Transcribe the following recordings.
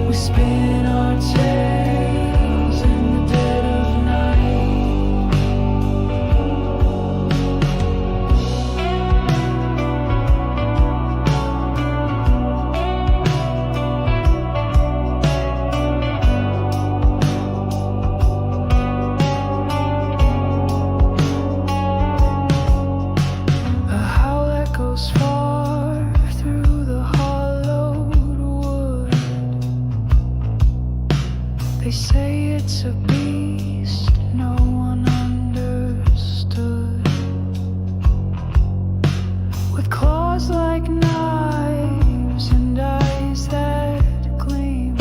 We spin our tales in the dead of night. A howl that goes far through the hollowed wood. They say it's a beast no one understood, with claws like knives and eyes that gleam.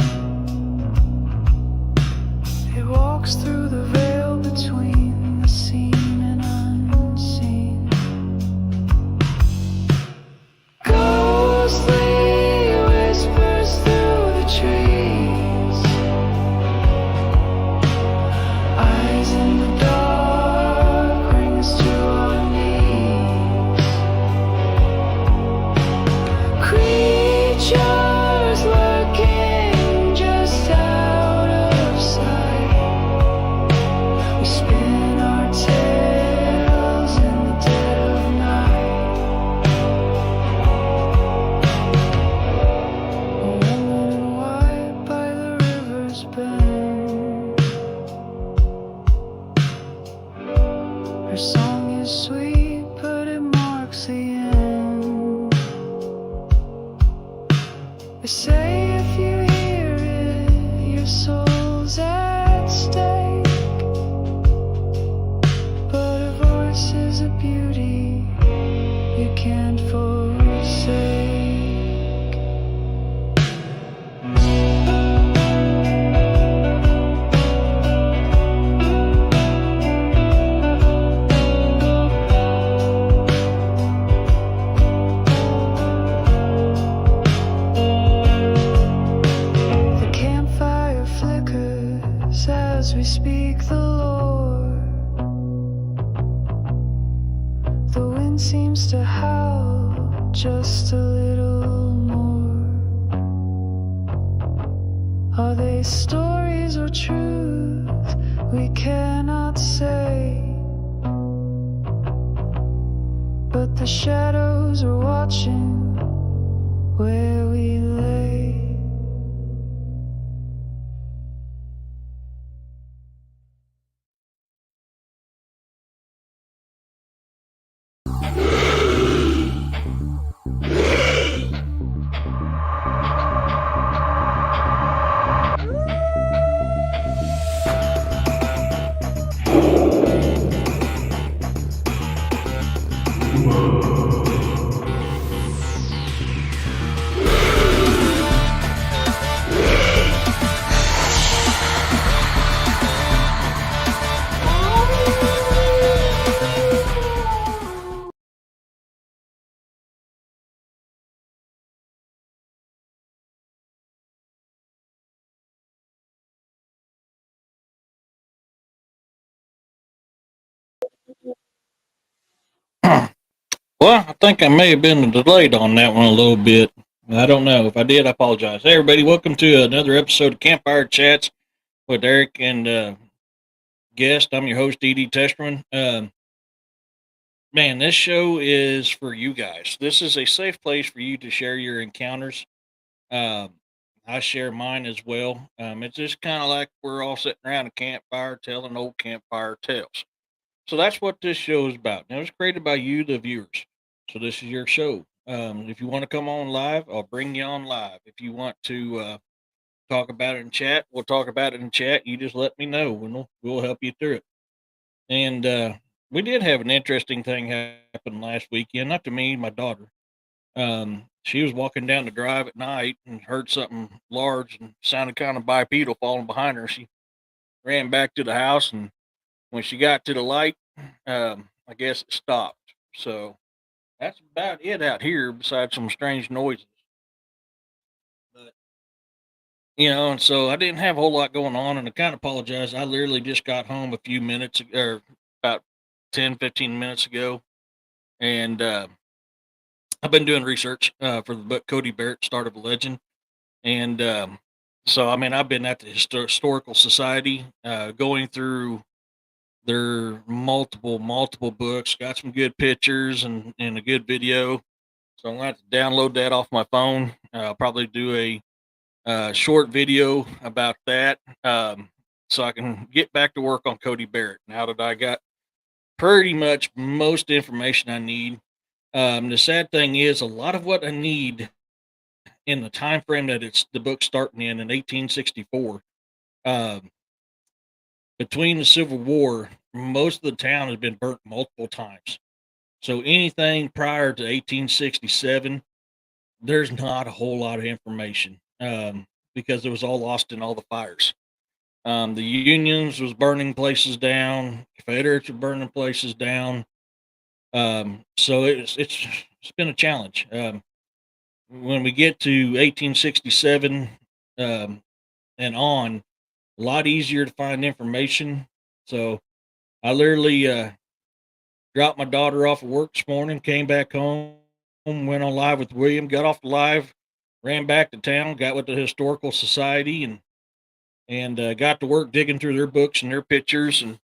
It walks through the veil between the seen and unseen. Ghostly whispers through the trees, eyes in the dark bring us to our knees. Creatures lurking just out of sight. We spin our tales in the dead of night. A woman in white by the river's bend. Her song is sweet, but it marks the end. They say if you hear it, your soul's at stake. But her voice is a beauty you can't forsake. The campfire flickers as we speak the lore. The wind seems to howl just a little more. Are they stories or truth? We cannot say. But the shadows are watching where we lay. Well, I think I may have been delayed on that one a little bit. I don't know. If I did, I apologize. Hey, everybody, welcome to another episode of Campfire Chats with Eric and guest. I'm your host, Edie Testerman. Man, this show is for you guys. This is a safe place for you to share your encounters. Um, I share mine as well. It's just kind of like we're all sitting around a campfire telling old campfire tales. So that's what this show is about. Now, it was created by you, the viewers. So this is your show. If you want to come on live, I'll bring you on live. If you want to talk about it in chat, we'll talk about it in chat. You just let me know, and we'll help you through it. And we did have an interesting thing happen last weekend. Not to me, my daughter. She was walking down the drive at night and heard something large and sounded kind of bipedal falling behind her. She ran back to the house, and when she got to the light, I guess it stopped. So that's about it out here, besides some strange noises. But and so I didn't have a whole lot going on, and I kind of apologize. I literally just got home a few minutes or about 10, 15 minutes ago, and I've been doing research for the book Cody Barrett, Start of a Legend, and So I mean, I've been at the historical society, going through their multiple books. Got some good pictures and a good video. So I'm gonna have to download that off my phone. I'll probably do a short video about that, so I can get back to work on Cody Barrett now that I got pretty much most information I need. The sad thing is, a lot of what I need in the time frame that it's the book starting in 1864. Um, Between the Civil War, most of the town has been burnt multiple times. So anything prior to 1867, there's not a whole lot of information, because it was all lost in all the fires. The unions was burning places down. Confederates were burning places down. So it's been a challenge. When we get to 1867, um, and on, a lot easier to find information. So I literally dropped my daughter off at work this morning, came back home, went on live with William, got off the live, ran back to town, got with the historical society, and got to work digging through their books and their pictures. And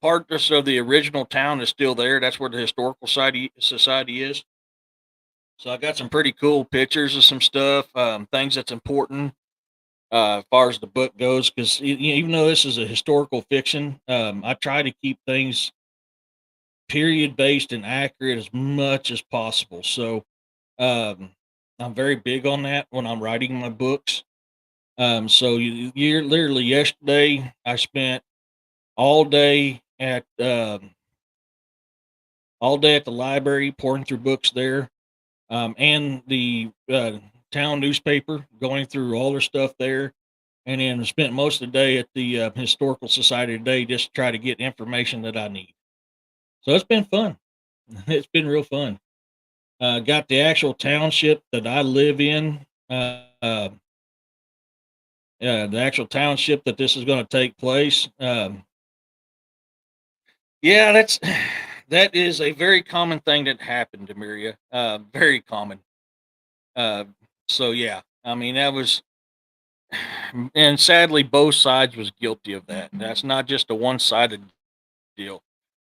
parts of the original town is still there. That's where the historical society is. So I got some pretty cool pictures of some stuff, things that's important as far as the book goes. Because even though this is a historical fiction, I try to keep things period based and accurate as much as possible. So um, I'm very big on that when I'm writing my books. So you're literally yesterday, I spent all day at all day at the library pouring through books there, and the town newspaper, going through all their stuff there, and then spent most of the day at the historical society today just to try to get information that I need. So it's been fun. It's been real fun. Got the actual township that I live in. The actual township that this is going to take place. Yeah, that's that is a very common thing that happened, Demiria. Very common. Uh, so yeah, I mean that was, and sadly, both sides was guilty of that. That's not just a one-sided deal.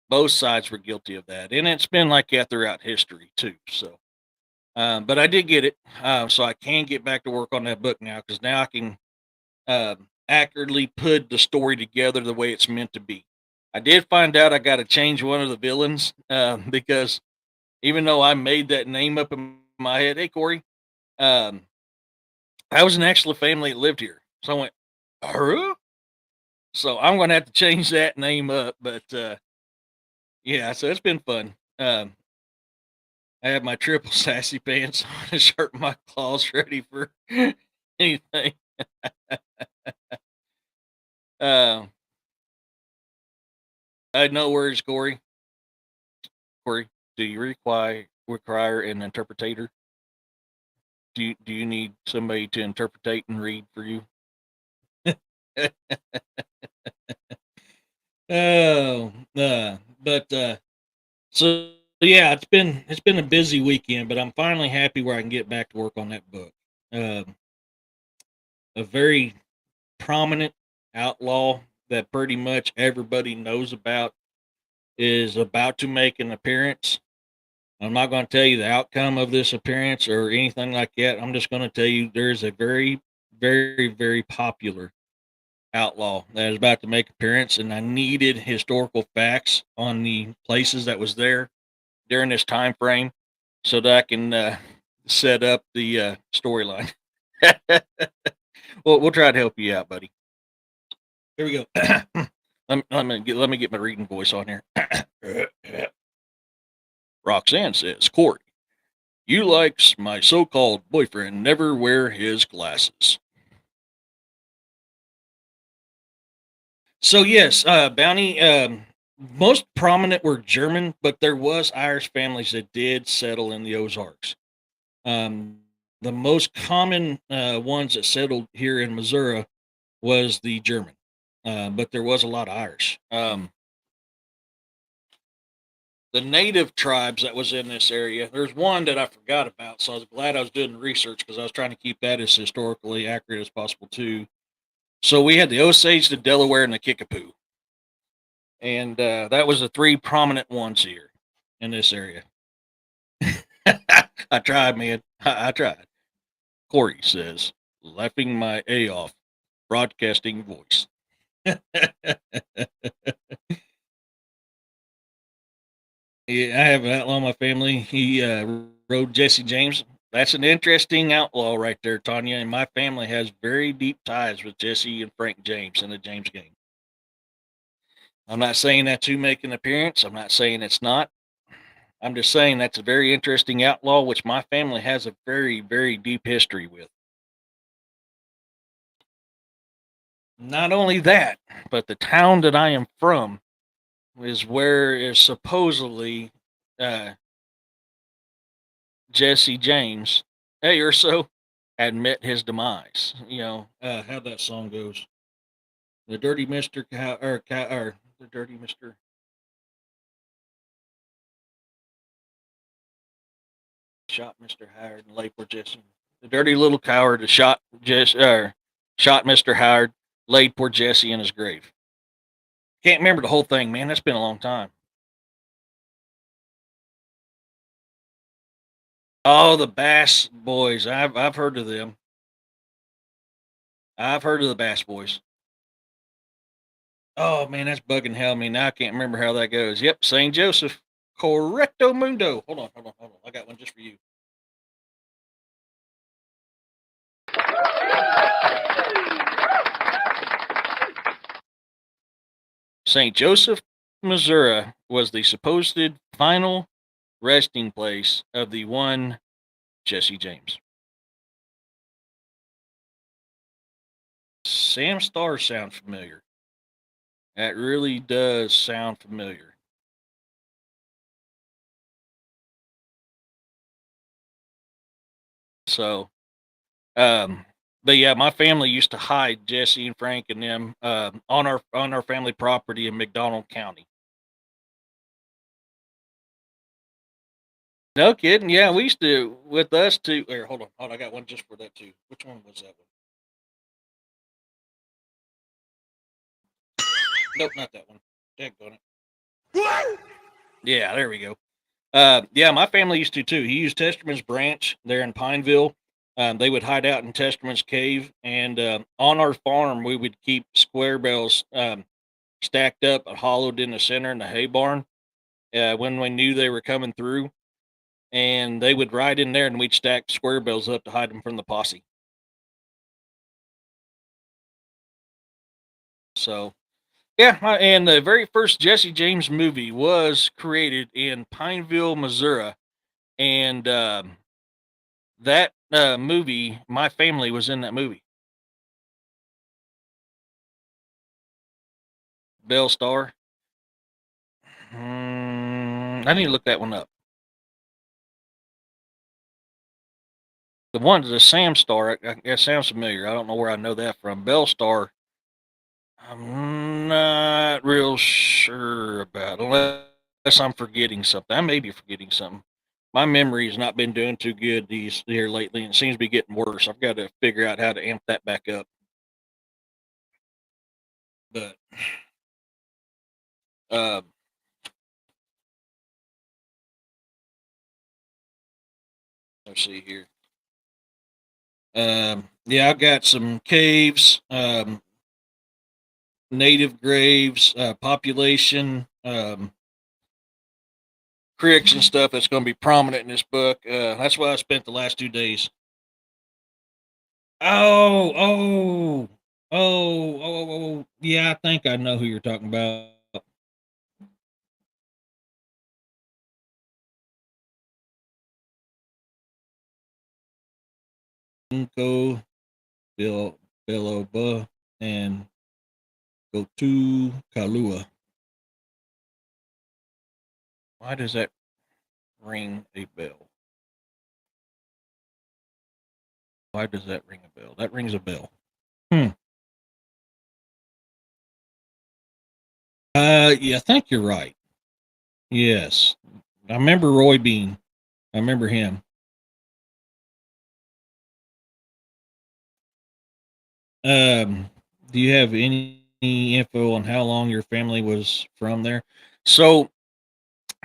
Both sides were guilty of that, and it's been like that throughout history too. So, but I did get it, so I can get back to work on that book now because now I can accurately put the story together the way it's meant to be. I did find out I got to change one of the villains, because even though I made that name up in my head, hey Corey, um, I was an actual family that lived here. So I went, huh? So I'm going to have to change that name up. But yeah, so it's been fun. I have my triple sassy pants on and shirt my claws ready for anything. Uh, I know words, Corey. Corey, do you require an interpreter? Do you need somebody to interpretate and read for you? Oh, but so yeah, it's been a busy weekend, but I'm finally happy where I can get back to work on that book. Um, a very prominent outlaw that pretty much everybody knows about is about to make an appearance. I'm not going to tell you the outcome of this appearance or anything like that. I'm just going to tell you there's a very popular outlaw that is about to make appearance, and I needed historical facts on the places that was there during this time frame so that I can set up the storyline. We'll try to help you out, buddy. Here we go. Let me get my reading voice on here. Roxanne says, Corey, you likes my so-called boyfriend never wear his glasses. So yes, Bounty. Most prominent were German, but there was Irish families that did settle in the Ozarks. Um, the most common ones that settled here in Missouri was the German, but there was a lot of Irish. the native tribes that was in this area. There's one that I forgot about, so I was glad I was doing the research because I was trying to keep that as historically accurate as possible too. So we had the Osage, the Delaware, and the Kickapoo, and that was the three prominent ones here in this area. I tried, man. I tried. Corey says, laughing my A off, broadcasting voice. Yeah, I have an outlaw in my family. He rode Jesse James. That's an interesting outlaw right there, Tanya. And my family has very deep ties with Jesse and Frank James in the James game. I'm not saying that to make an appearance. I'm not saying it's not. I'm just saying that's a very interesting outlaw, which my family has a very, very deep history with. Not only that, but the town that I am from is where is supposedly uh, Jesse James, or so, had met his demise. How that song goes. The Dirty Mister or the Dirty Mister shot Mister Howard and laid poor Jesse. The dirty little coward that shot Mister Howard, laid poor Jesse in his grave. Can't remember the whole thing, man. That's been a long time. Oh, the Bass Boys. I've heard of them. I've heard of the Bass Boys. Oh man, that's bugging hell me. Now I can't remember how that goes. Yep, Saint Joseph. Correcto mundo. Hold on. I got one just for you. St. Joseph, Missouri was the supposed final resting place of the one Jesse James. Sam Starr sound familiar. That really does sound familiar. So, um, but yeah, my family used to hide Jesse and Frank and them on our family property in McDonald County. No kidding. Yeah, we used to with us too. Here, hold on. I got one just for that too. Which one was that one? Nope, not that one. Daggone it. Yeah, there we go. Yeah, my family used to too. He used Testerman's Branch there in Pineville. They would hide out in Testerman's Cave, and on our farm we would keep square bales stacked up and hollowed in the center in the hay barn. When we knew they were coming through, and they would ride in there, and we'd stack square bales up to hide them from the posse. So yeah, and the very first Jesse James movie was created in Pineville, Missouri, and that movie, my family was in that movie. Bell Star. I need to look that one up. The Sam Star, that sounds familiar. I don't know where I know that from. Bell Star, I'm not real sure about, unless I'm forgetting something. I may be forgetting something. My memory has not been doing too good these here lately, and it seems to be getting worse. I've got to figure out how to amp that back up. But uh, let's see here. Yeah, I've got some caves, native graves, population, creeks and stuff that's going to be prominent in this book. That's why I spent the last 2 days. Oh, oh, yeah, I think I know who you're talking about. Unco, Bill, Biloba, and go to Kalua. Why does that ring a bell? Why does that ring a bell? That rings a bell. Hmm. Yeah, I think you're right. Yes, I remember Roy Bean. I remember him. Um, do you have any info on how long your family was from there? So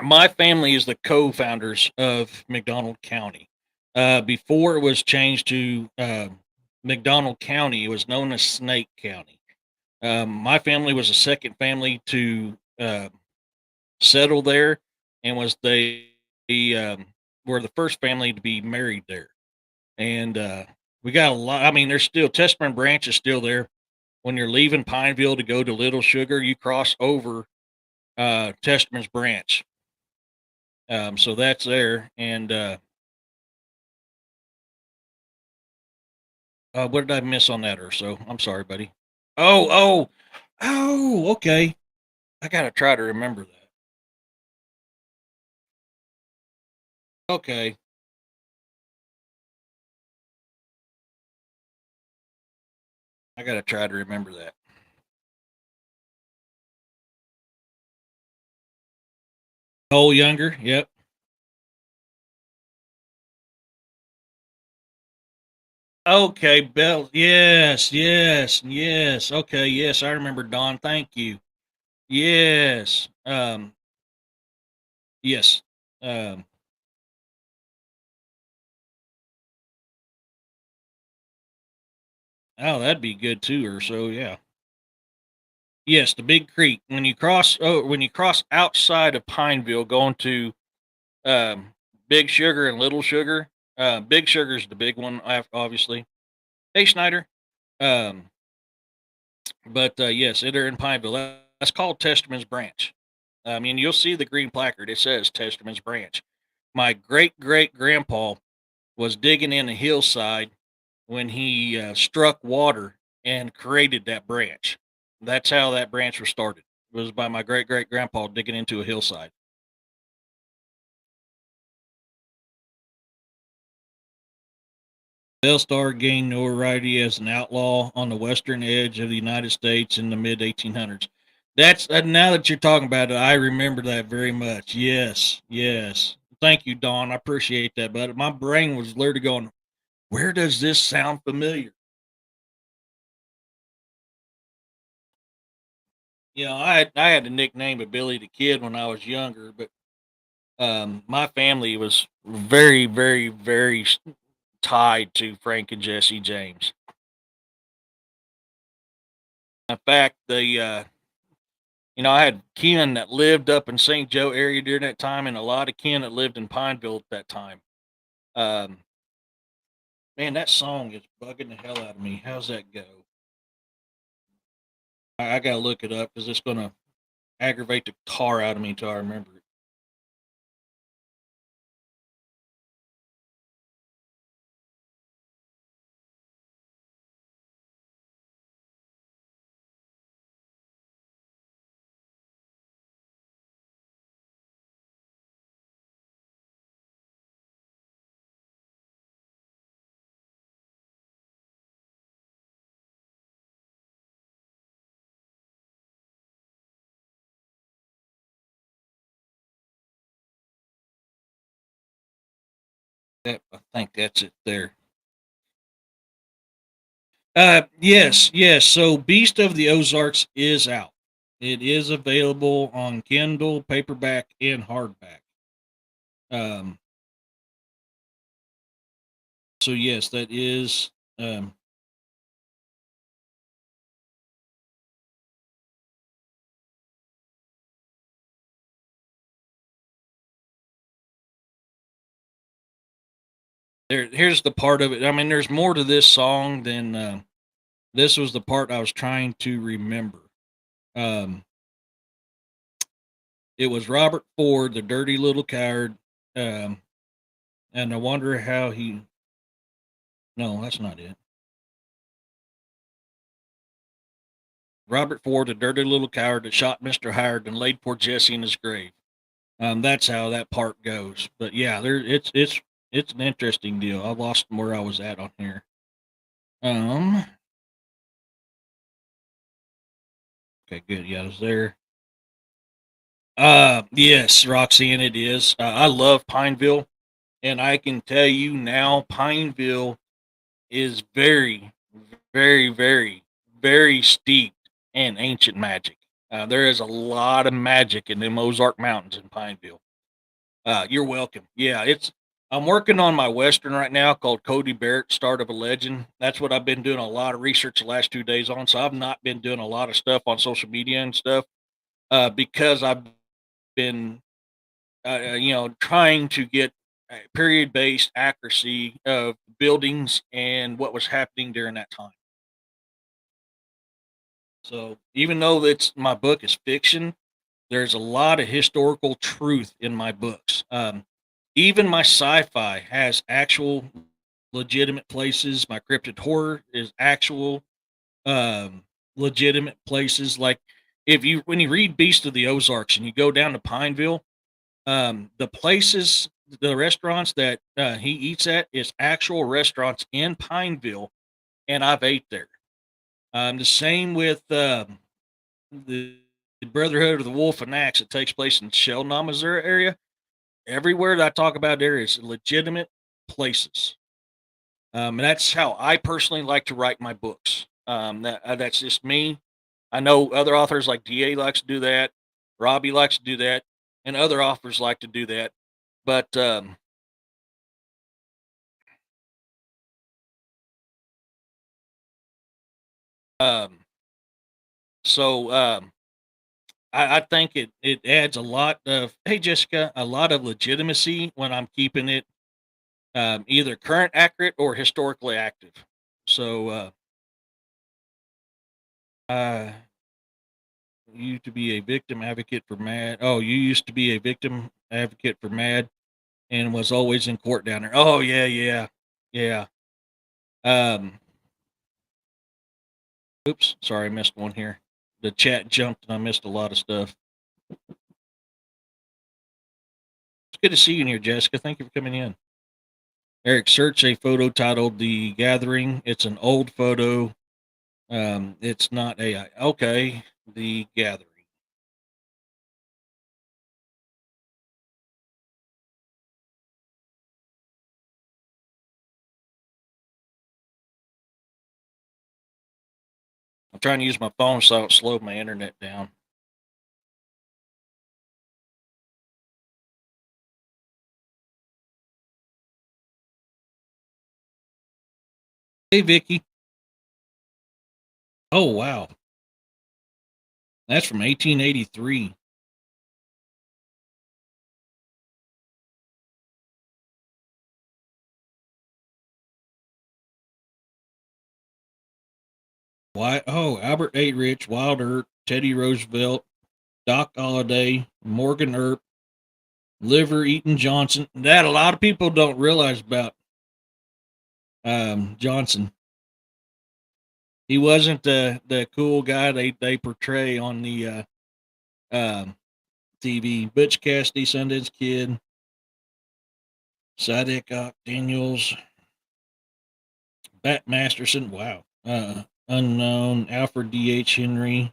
my family is the co-founders of McDonald County. Before it was changed to McDonald County, it was known as Snake County. My family was the second family to settle there, and was the were the first family to be married there. And we got a lot. I mean, there's still Testament Branch is still there. When you're leaving Pineville to go to Little Sugar, you cross over Testament's Branch. So that's there. And what did I miss on that, or so? I'm sorry, buddy. Oh, oh, oh. Okay, I gotta try to remember that. Okay, I gotta try to remember that. Cole Younger. Yep. Okay, Bell. Yes, yes, yes. Okay, yes, I remember Don. Thank you. Yes. Yes. Um, oh, that'd be good too, or so, yeah. Yes, the Big Creek. When you cross outside of Pineville, going to Big Sugar and Little Sugar. Big Sugar's the big one, obviously. Hey, Schneider. Um, but yes, they're in Pineville. That's called Testament's Branch. I mean, you'll see the green placard. It says Testament's Branch. My great great grandpa was digging in a hillside when he struck water and created that branch. That's how that branch was started. It was by my great great grandpa digging into a hillside. Bellstar gained notoriety as an outlaw on the western edge of the United States in the mid 1800s. That's now that you're talking about it, I remember that very much. Yes, yes. Thank you, Don. I appreciate that. But my brain was literally going, "Where does this sound familiar?" I had a nickname of Billy the Kid when I was younger, but my family was very, very, very tied to Frank and Jesse James. In fact, I had kin that lived up in St. Joe area during that time, and a lot of kin that lived in Pineville at that time. Um, man, that song is bugging the hell out of me. How's that go? I gotta look it up because it's gonna aggravate the tar out of me until I remember it. I think that's it there. Yes, yes. So Beast of the Ozarks is out. It is available on Kindle, paperback, and hardback. Um, so yes, that is um, there. Here's the part of it. I mean, there's more to this song than this was the part I was trying to remember. Um, it was Robert Ford, the dirty little coward, um, and I wonder how he. No, that's not it. Robert Ford, the dirty little coward that shot Mister Howard and laid poor Jesse in his grave. That's how that part goes. But yeah, it's an interesting deal. I lost where I was at on here. Um, okay, good. Yeah, I was there. Yes, Roxanne, it is. I love Pineville, and I can tell you now, Pineville is very, very, very, very steeped in ancient magic. There is a lot of magic in the Ozark Mountains in Pineville. You're welcome. Yeah, it's. I'm working on my western right now called Cody Barrett, Start of a Legend. That's what I've been doing a lot of research the last 2 days on. So I've not been doing a lot of stuff on social media and stuff because I've been, trying to get period based accuracy of buildings and what was happening during that time. So even though it's my book is fiction, there's a lot of historical truth in my books. Even my sci-fi has actual legitimate places. My cryptid horror is actual um, legitimate places. Like if you when you read Beast of the Ozarks and you go down to Pineville, the places, the restaurants that he eats at is actual restaurants in Pineville, and I've ate there. The same with the Brotherhood of the Wolf and Axe that takes place in Sheldon, Missouri area. Everywhere that I talk about there is legitimate places. And that's how I personally like to write my books. That's just me. I know other authors like DA likes to do that, Robbie likes to do that, and other authors like to do that. But um, so I think it adds a lot of, hey Jessica, a lot of legitimacy when I'm keeping it either current accurate or historically active. So uh, you to be a victim advocate for Mad. Oh, you used to be a victim advocate for Mad and was always in court down there. Oh yeah, yeah, yeah. Um, oops, sorry, I missed one here. The chat jumped and I missed a lot of stuff. It's good to see you in here, Jessica. Thank you for coming in. Eric, search a photo titled "The Gathering." It's an old photo. It's not AI. Okay, The Gathering. I'm trying to use my phone so I don't slow my internet down. Hey, Vicky. Oh, wow. That's from 1883. Why? Oh, Albert A. Rich, Wild Earp, Teddy Roosevelt, Doc Holliday, Morgan Earp, Liver Eaton Johnson. That a lot of people don't realize about Johnson. He wasn't the cool guy they portray on the um, TV. Butch Cassidy, Sundance Kid, Sadek Daniels, Bat Masterson. Wow. Unknown. Alfred D.H. Henry.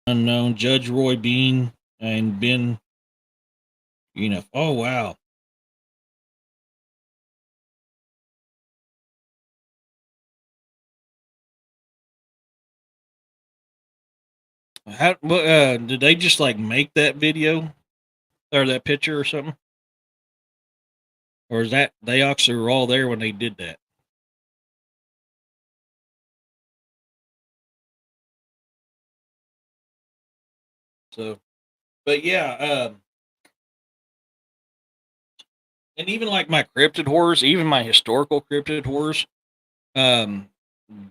Unknown. Judge Roy Bean and Ben. Oh wow. How? Did they just like make that video or that picture or something? Or is that they actually were all there when they did that? So, but yeah, and even like my cryptid horrors, even my historical cryptid horrors, um,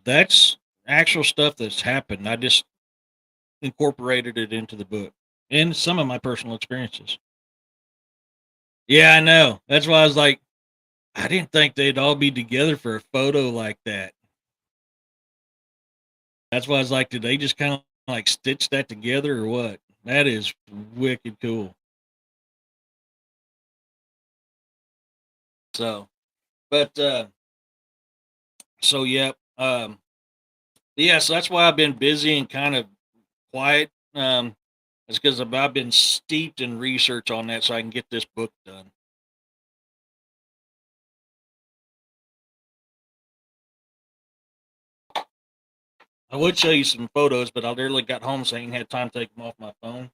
that's actual stuff that's happened. I just incorporated it into the book and some of my personal experiences. Yeah, I know. That's why I was like, I didn't think they'd all be together for a photo like that. That's why I was like, did they just kind of like stitch that together or what? That is wicked cool. So, but so yeah, yeah. So that's why I've been busy and kind of quiet. It's because I've been steeped in research on that, so I can get this book done. I would show you some photos, but I literally got home, so I ain't had time to take them off my phone.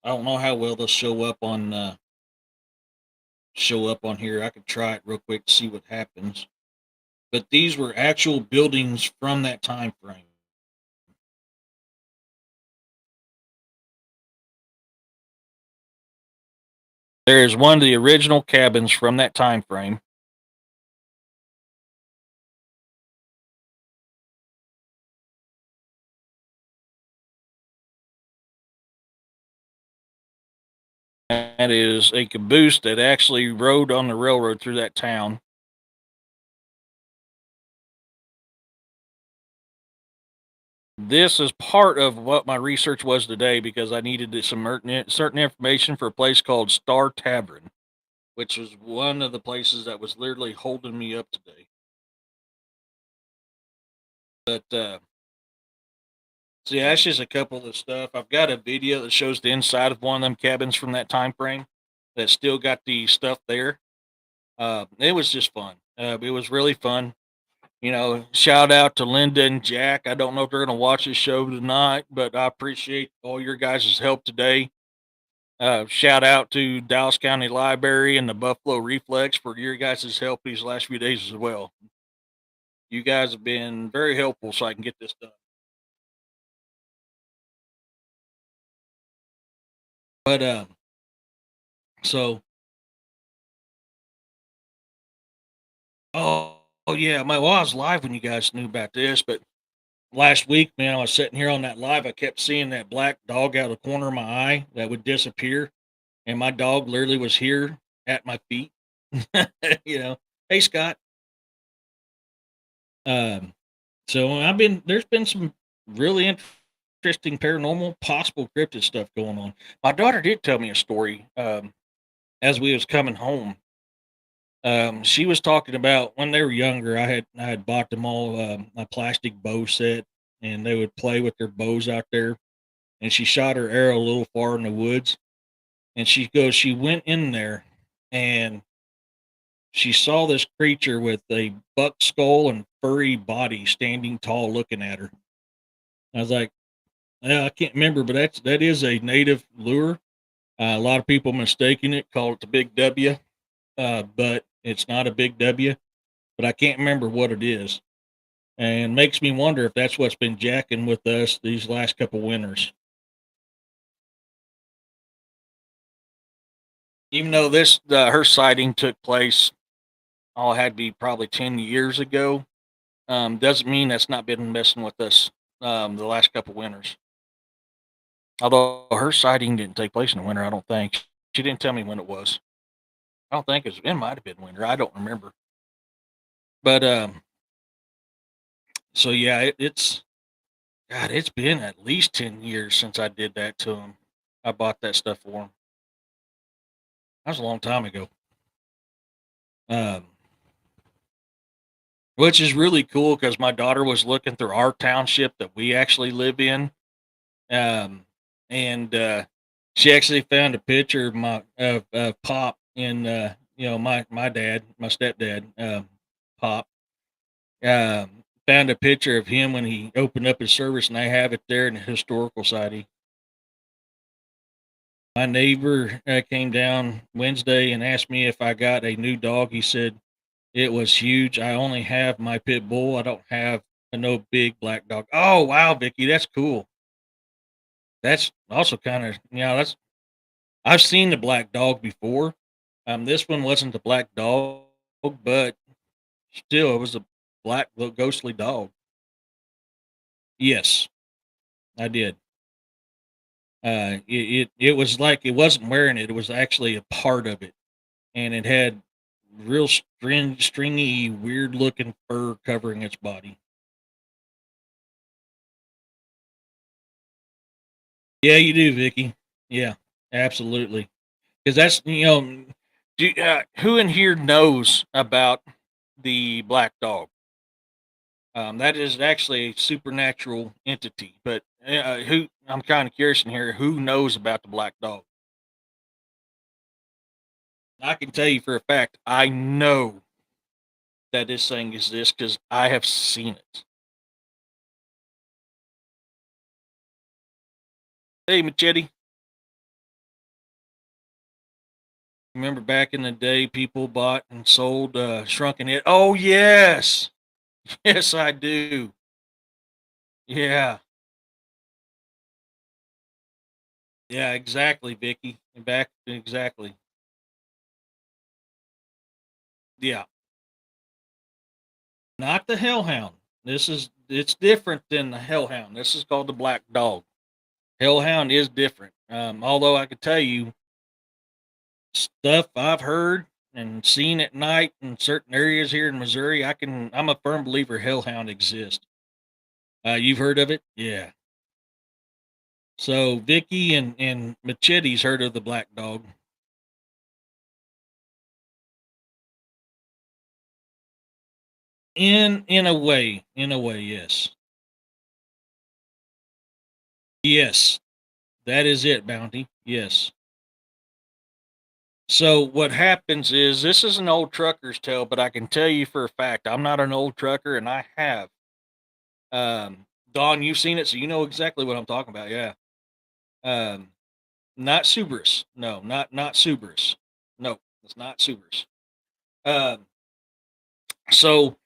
I don't know how well they'll show up on here. I could try it real quick to see what happens. But these were actual buildings from that time frame. There's one of the original cabins from that time frame. That is a caboose that actually rode on the railroad through that town. This is part of what my research was today because I needed some certain information for a place called Star Tavern, which was one of the places that was literally holding me up today. But see, that's just a couple of stuff. I've got a video that shows the inside of one of them cabins from that time frame that still got the stuff there. It was just fun. It was really fun. Shout out to Linda and Jack. I don't know if they're going to watch this show tonight, but I appreciate all your guys' help today. Shout out to Dallas County Library and the Buffalo Reflex for your guys' help these last few days as well. You guys have been very helpful so I can get this done. But so oh yeah, I was live when you guys knew about this, but last week, man, I was sitting here on that live. I kept seeing that black dog out of the corner of my eye that would disappear, and my dog literally was here at my feet. Hey Scott. Um, so there's been some really interesting paranormal, possible cryptid stuff going on. My daughter did tell me a story as we was coming home. She was talking about when they were younger. I had bought them all a plastic bow set, and they would play with their bows out there. And she shot her arrow a little far in the woods, and she went in there, and she saw this creature with a buck skull and furry body standing tall, looking at her. I was like, yeah, I can't remember, but that is a native lure. A lot of people mistaking it, call it the big W, but it's not a big W. But I can't remember what it is, and makes me wonder if that's what's been jacking with us these last couple winters. Even though this her sighting took place, all had to be probably 10 years ago. Doesn't mean that's not been messing with us the last couple winters. Although her sighting didn't take place in the winter, I don't think. She didn't tell me when it was. I don't think it might have been winter. I don't remember. But so yeah, it's God. It's been at least 10 years since I did that to him. I bought that stuff for him. That was a long time ago. Um, which is really cool because my daughter was looking through our township that we actually live in, um, and she actually found a picture of of Pop in my dad, my stepdad, Pop. Found a picture of him when he opened up his service, and I have it there in the historical society. My neighbor came down Wednesday and asked me if I got a new dog. He said it was huge. I only have my pit bull. I don't have a no big black dog. Oh wow, Vicky, that's cool. That's also kind of that's I've seen the black dog before. This one wasn't the black dog, but still, it was a black ghostly dog. Yes, I did. It was like it wasn't wearing it; it was actually a part of it, and it had real stringy, weird looking fur covering its body. Yeah, you do, Vicky. Yeah, absolutely. Because that's who in here knows about the black dog? That is actually a supernatural entity, but who I'm kind of curious in here. Who knows about the black dog? I can tell you for a fact. I know that this thing exists because I have seen it. Hey, Machete. Remember back in the day, people bought and sold shrunken it. Oh yes, yes I do. Yeah, yeah, exactly, Vicky. Back exactly. Yeah, not the hellhound. It's different than the hellhound. This is called the black dog. Hellhound is different. Although I could tell you stuff I've heard and seen at night in certain areas here in Missouri. I'm a firm believer hellhound exists. You've heard of it? Yeah. So Vicky and Machete's heard of the black dog. In a way, yes. Yes. That is it, Bounty. Yes. So what happens is this is an old trucker's tale, but I can tell you for a fact I'm not an old trucker and I have. Dawn, you've seen it, so you know exactly what I'm talking about. Yeah. Um, not Subarus. No, not Subarus. No, it's not Subarus. Um, so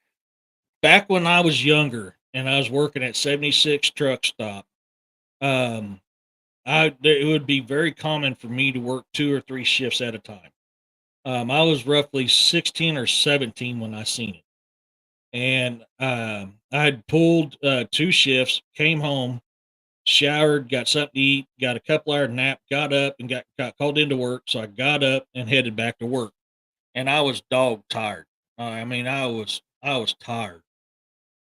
back when I was younger and I was working at 76 truck stop, um, it would be very common for me to work 2 or 3 shifts at a time. I was roughly 16 or 17 when I seen it, and I'd pulled 2 shifts, came home, showered, got something to eat, got a couple hour nap, got up and got called into work. So I got up and headed back to work, and I was dog tired. I mean, I was tired,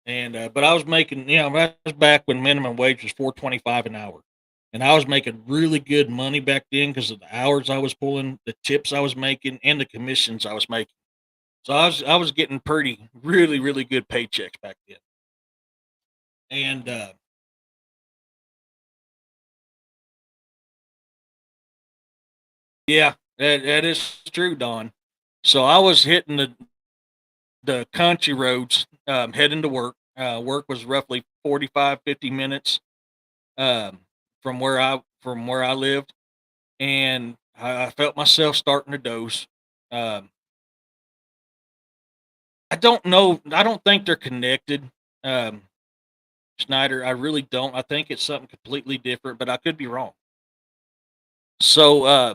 and but I was making, that was back when minimum wage was 4.25 an hour, and I was making really good money back then because of the hours I was pulling, the tips I was making, and the commissions I was making. So I was getting pretty really good paychecks back then, and yeah, that is true, Don. So I was hitting the country roads, heading to work. Work was roughly 45-50 minutes um, from where I lived, and I felt myself starting to doze. Um, I don't know. I don't think they're connected, um, Schneider. I really don't. I think it's something completely different, but I could be wrong. So I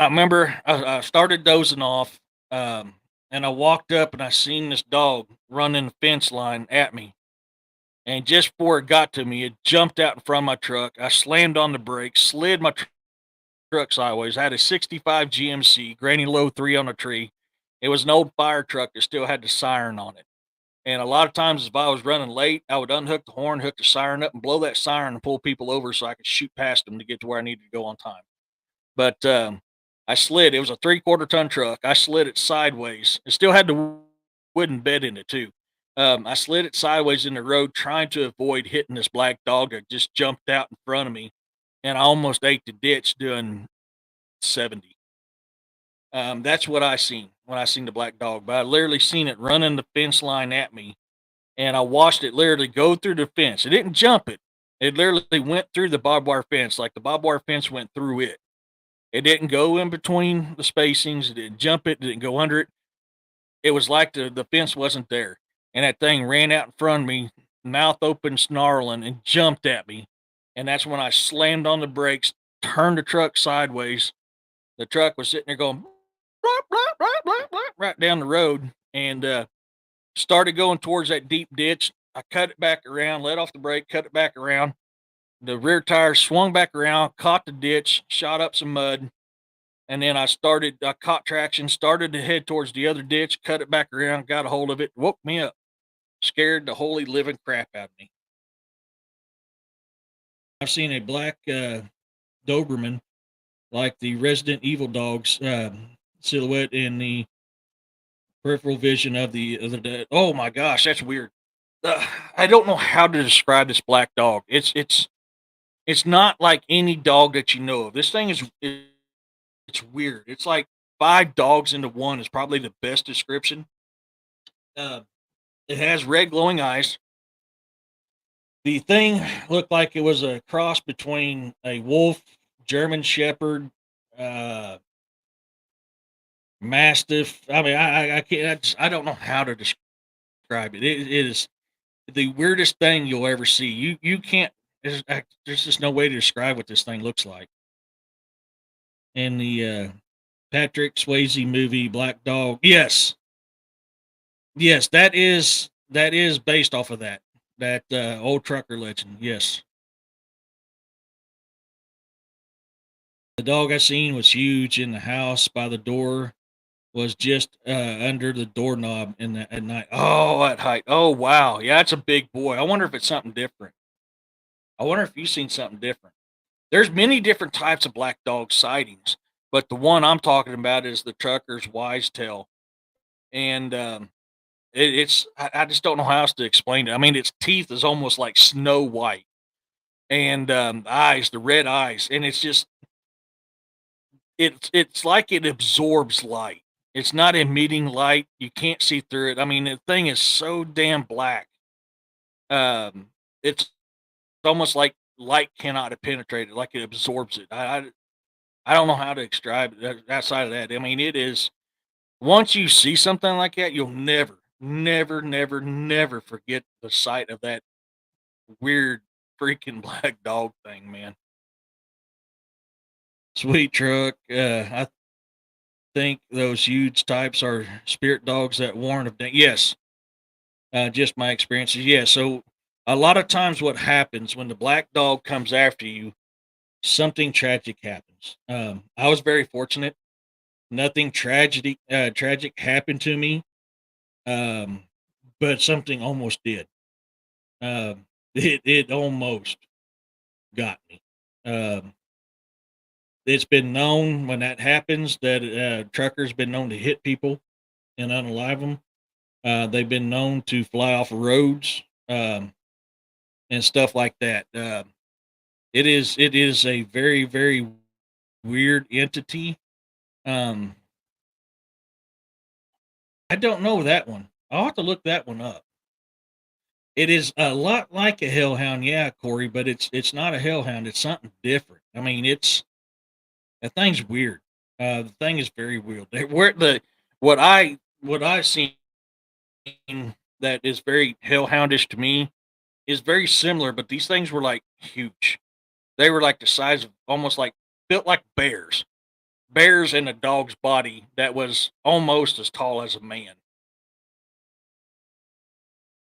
remember I started dozing off, and I walked up and I seen this dog running the fence line at me. And just before it got to me, it jumped out in front of my truck. I slammed on the brakes, slid my truck sideways. I had a 65 GMC, Granny Low 3 on a tree. It was an old fire truck that still had the siren on it. And a lot of times, if I was running late, I would unhook the horn, hook the siren up, and blow that siren and pull people over so I could shoot past them to get to where I needed to go on time. But I slid. It was a 3/4 ton truck. I slid it sideways. It still had the wooden bed in it too. I slid it sideways in the road, trying to avoid hitting this black dog that just jumped out in front of me, and I almost ate the ditch doing 70. That's what I seen when I seen the black dog. But I literally seen it running the fence line at me, and I watched it literally go through the fence. It didn't jump it. It literally went through the barbed wire fence, like the barbed wire fence went through it. It didn't go in between the spacings. It didn't jump it. It didn't go under it. It was like the fence wasn't there. And that thing ran out in front of me, mouth open, snarling, and jumped at me. And that's when I slammed on the brakes, turned the truck sideways. The truck was sitting there going blah, blah, blah, blah, blah, right down the road, and started going towards that deep ditch. I cut it back around, let off the brake, cut it back around. The rear tire swung back around, caught the ditch, shot up some mud, and then I caught traction, started to head towards the other ditch, cut it back around, got a hold of it, woke me up, scared the holy living crap out of me. I've seen a black Doberman, like the Resident Evil dog's silhouette in the peripheral vision of the other day. Oh my gosh, that's weird. I don't know how to describe this black dog. It's not like any dog that you know of. This thing it's weird. It's like 5 dogs into one is probably the best description. Uh, it has red glowing eyes. The thing looked like it was a cross between a wolf, German Shepherd, uh, Mastiff. I mean, I can't. I don't know how to describe it. It is the weirdest thing you'll ever see. You can't. There's just no way to describe what this thing looks like. In the Patrick Swayze movie Black Dog, yes, yes, that is based off of that old trucker legend. Yes, the dog I seen was huge in the house by the door. Was just under the doorknob in the at night. Oh, at height. Oh wow, yeah, it's a big boy. I wonder if it's something different. I wonder if you've seen something different. There's many different types of black dog sightings, but the one I'm talking about is the trucker's wise tail, and I just don't know how else to explain it. I mean, its teeth is almost like snow white, and the eyes, the red eyes, and it's like it absorbs light. It's not emitting light. You can't see through it. I mean, the thing is so damn black. It's almost like light cannot penetrate it, like it absorbs it. I don't know how to describe it outside of that. I mean, it is once you see something like that, you'll never, never, never, never forget the sight of that weird freaking black dog thing, man. Sweet truck. I think those huge types are spirit dogs that warn of yes, just my experiences. Yeah, so a lot of times what happens when the black dog comes after you, something tragic happens. I was very fortunate. Nothing tragic happened to me. Um, but something almost did. It almost got me. Um, it's been known when that happens that truckers been known to hit people and unalive them. They've been known to fly off of roads and stuff like that. It is a very very weird entity. Um, I don't know that one. I'll have to look that one up. It is a lot like a hellhound, yeah, Corey, but it's not a hellhound. It's something different. I mean, it's that thing's weird. The thing is very weird. Where the what I seen that is very hellhoundish to me is very similar, but these things were like huge. They were like the size of almost like built like bears. Bears in a dog's body that was almost as tall as a man.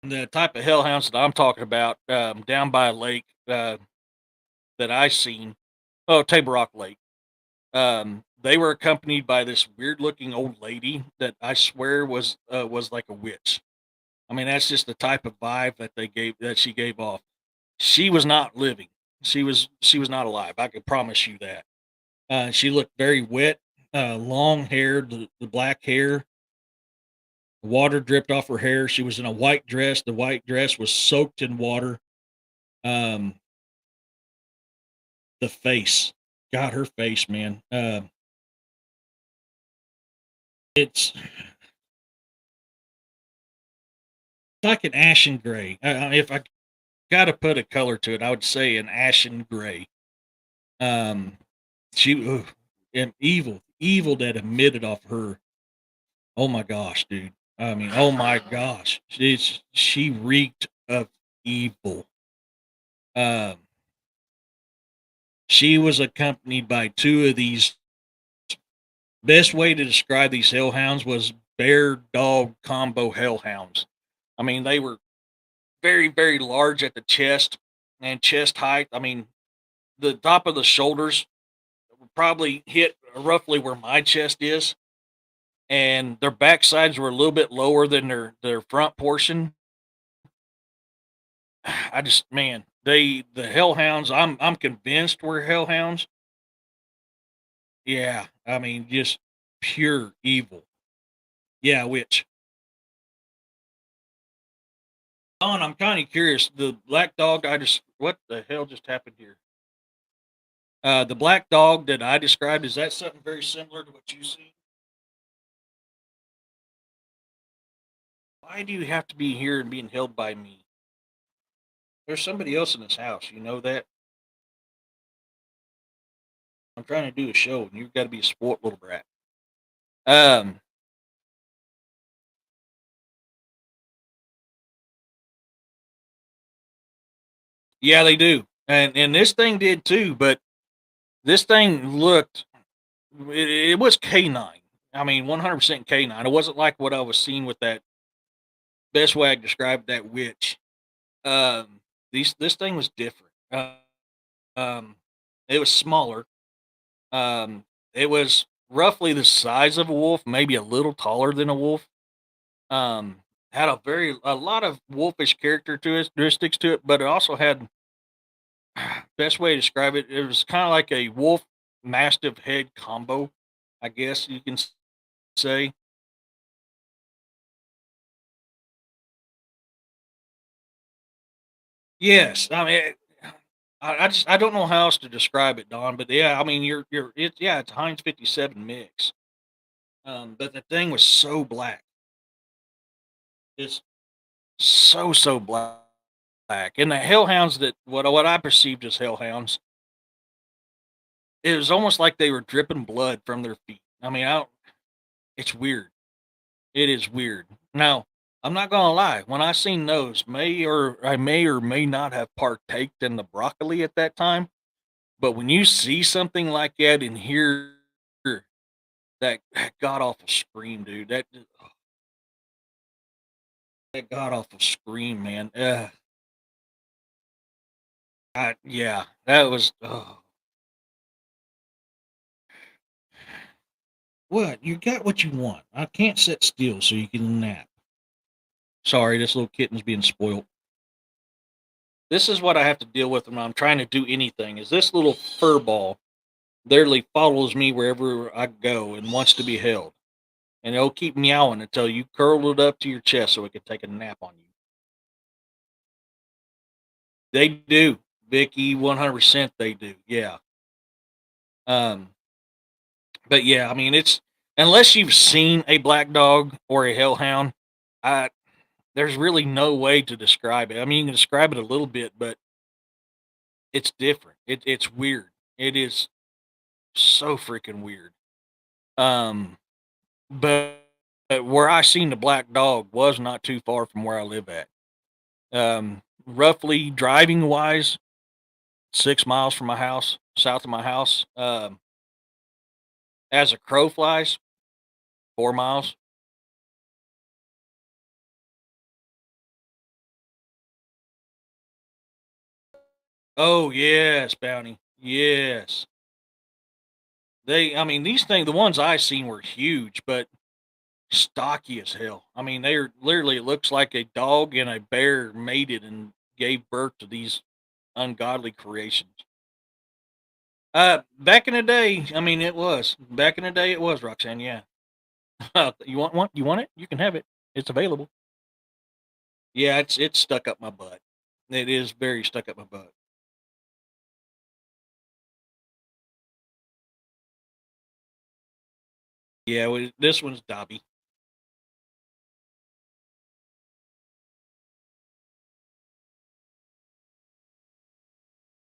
The type of hellhounds that I'm talking about, down by a lake that I seen, oh, Table Rock Lake. They were accompanied by this weird looking old lady that I swear was like a witch. I mean, that's just the type of vibe that she gave off. She was not living. She was not alive. I can promise you that. She looked very wet, long hair, the black hair, water dripped off her hair. She was in a white dress. The white dress was soaked in water. Um, the face, God, her face, man. It's like an ashen gray. If I got to put a color to it, I would say an ashen gray. Um, she and evil that emitted off her. Oh my gosh, dude. I mean, oh my gosh, she reeked of evil. Um, she was accompanied by two of these. Best way to describe these hellhounds was bear dog combo hellhounds. I mean, they were very very large at the chest and chest height. I mean, the top of the shoulders probably hit roughly where my chest is, and their backsides were a little bit lower than their front portion. I just man, the hellhounds. I'm convinced were hellhounds. Yeah, I mean just pure evil. Yeah, which Don, I'm kind of curious. The black dog I just what the hell just happened here? The black dog that I described, is that something very similar to what you see? Why do you have to be here and being held by me? There's somebody else in this house. You know that? I'm trying to do a show, and you've got to be a sport little brat. Um, yeah, they do, and this thing did too. But this thing looked, it was canine. I mean, 100% canine. It wasn't like what I was seeing with that. Best way I could describe that witch. This thing was different. Um, it was smaller. It was roughly the size of a wolf, maybe a little taller than a wolf. Had a lot of wolfish characteristics to it, but it also had best way to describe it. It was kind of like a wolf mastiff head combo, I guess you can say. Yes, I mean, I don't know how else to describe it, Don. But yeah, I mean, it's Heinz 57 mix. But the thing was so black. It's so black. And the hellhounds that what I perceived as hellhounds, it was almost like they were dripping blood from their feet. I mean, I don't, it's weird. It is weird. Now, I'm not gonna lie. When I seen those, I may or may not have partaked in the broccoli at that time. But when you see something like that and hear that god awful scream, dude, that god awful scream, man. Yeah, that was. What? You got what you want. I can't sit still so you can nap. Sorry, this little kitten's being spoiled. This is what I have to deal with when I'm trying to do anything. Is this little fur ball literally follows me wherever I go and wants to be held, and it'll keep meowing until you curl it up to your chest so it can take a nap on you. They do, Vicky. 100% they do. Yeah. Um. But yeah, I mean, it's unless you've seen a black dog or a hellhound, I there's really no way to describe it. I mean, you can describe it a little bit, but it's different. It's weird. It is so freaking weird. Um, but, where I seen the black dog was not too far from where I live at. Roughly driving wise, 6 miles from my house, south of my house. As a crow flies, 4 miles. Oh yes, Bounty. Yes. I mean, these things, the ones I seen were huge, but stocky as hell. I mean, they're literally, it looks like a dog and a bear mated and gave birth to these ungodly creations. Back in the day, I mean, it was back in the day. It was Roxanne. Yeah. You want one? You want it? You can have it. It's available. Yeah, it's stuck up my butt. It is very stuck up my butt. Yeah, well, this one's Dobby.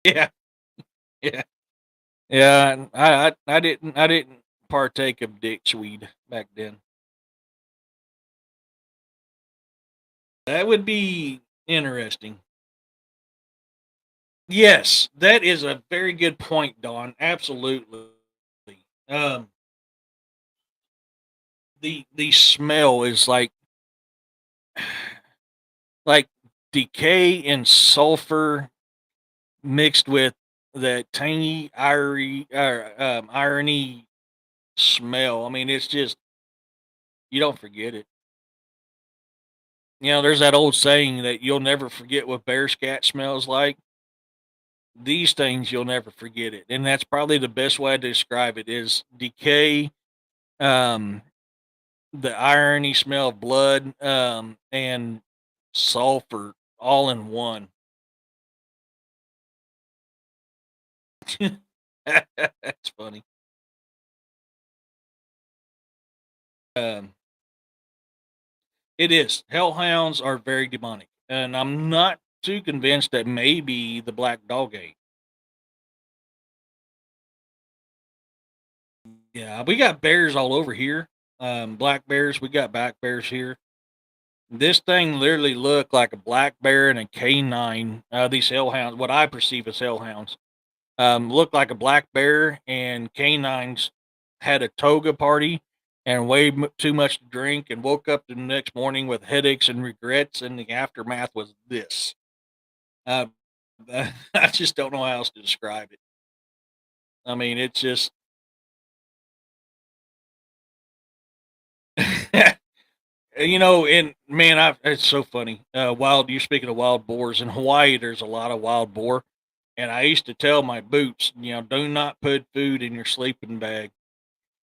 Yeah, yeah, yeah. And I didn't partake of dick's weed back then. That would be interesting. Yes, that is a very good point, Don. Absolutely. Um, the smell is like decay and sulfur mixed with that tangy irony smell. I mean, it's just you don't forget it. You know, there's that old saying that you'll never forget what bear scat smells like. These things you'll never forget it, and that's probably the best way to describe it is decay, um, the irony smell of blood, and sulfur all in one. That's funny. Um, it is. Hellhounds are very demonic, and I'm not too convinced that maybe the black dog ate. Yeah, we got bears all over here. Black bears. We got black bears here. This thing literally looked like a black bear and a canine. These hellhounds, what I perceive as hellhounds, looked like a black bear and canines had a toga party and way too much to drink and woke up the next morning with headaches and regrets. And the aftermath was this. Uh, I just don't know how else to describe it. I mean, it's just, and man, it's so funny. You're speaking of wild boars in Hawaii, there's a lot of wild boar. And I used to tell my boots, do not put food in your sleeping bag.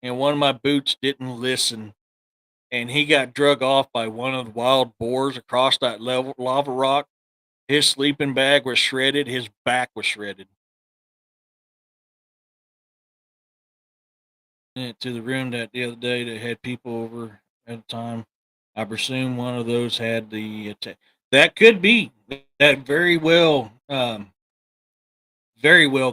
And one of my boots didn't listen, and he got drug off by one of the wild boars across that lava rock. His sleeping bag was shredded. His back was shredded. Went to the room that the other day that had people over at the time. I presume one of those had the attack. That could be. That very well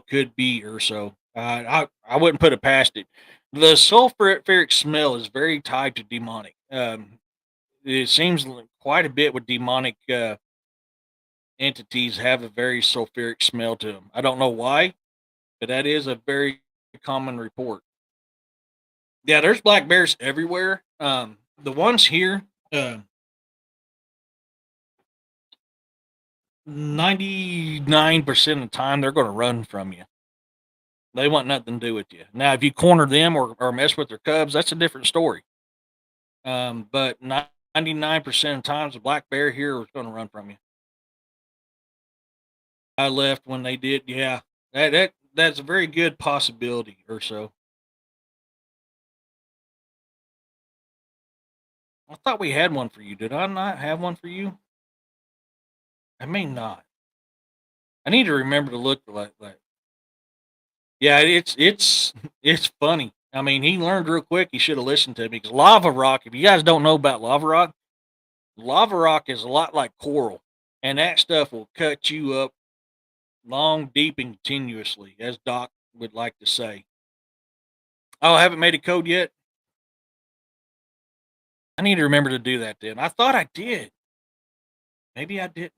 could be or so. I wouldn't put it past it. The sulfuric smell is very tied to demonic. It seems like quite a bit with demonic entities have a very sulfuric smell to them. I don't know why, but that is a very common report. Yeah, there's black bears everywhere. The ones here, 99% of the time, they're going to run from you. They want nothing to do with you. Now, if you corner them or mess with their cubs, that's a different story. But 99% of the times, a black bear here is going to run from you. I left when they did. Yeah, that's a very good possibility or so. I thought we had one for you. Did I not have one for you? I may not. I need to remember to look like. Yeah, it's funny. I mean, he learned real quick. He should have listened to me because lava rock. If you guys don't know about lava rock is a lot like coral, and that stuff will cut you up long, deep, and continuously, as Doc would like to say. Oh, I haven't made a code yet. I need to remember to do that. Then I thought I did. Maybe I did.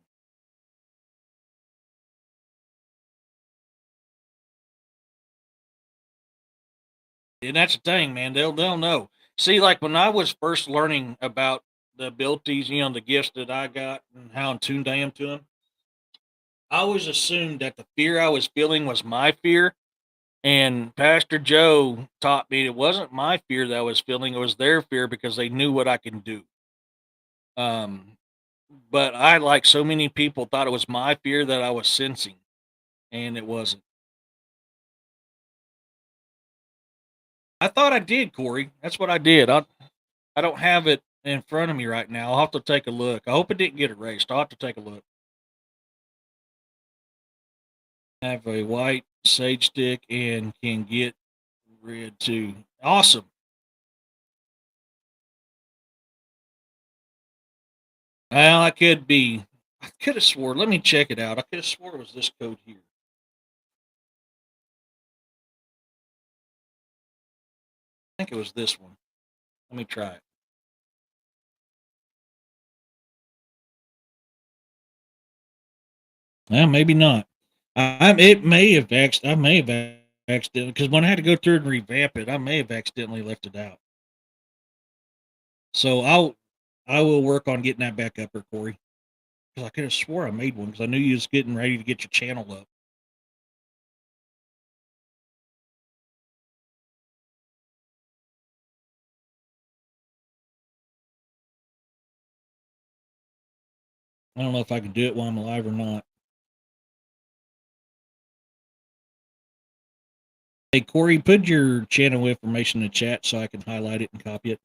And that's the thing, man. They'll know. See, like when I was first learning about the abilities, the gifts that I got and how in tuned I am to them, I always assumed that the fear I was feeling was my fear. And Pastor Joe taught me it wasn't my fear that I was feeling; it was their fear because they knew what I can do. Um, but I, like so many people, thought it was my fear that I was sensing, and it wasn't. I thought I did, Corey. That's what I did. I don't have it in front of me right now. I'll have to take a look. I hope it didn't get erased. I'll have to take a look. I have a white sage stick and can get red too. Awesome. Well, I could be. I could have swore. Let me check it out. I could have swore it was this code here. I think it was this one. Let me try it. Well, maybe not. It may have I may have accidentally because when I had to go through and revamp it, I may have accidentally left it out. So I will work on getting that back up there, Corey. Because I could have swore I made one because I knew you was getting ready to get your channel up. I don't know if I can do it while I'm alive or not. Hey Corey, put your channel information in the chat so I can highlight it and copy it.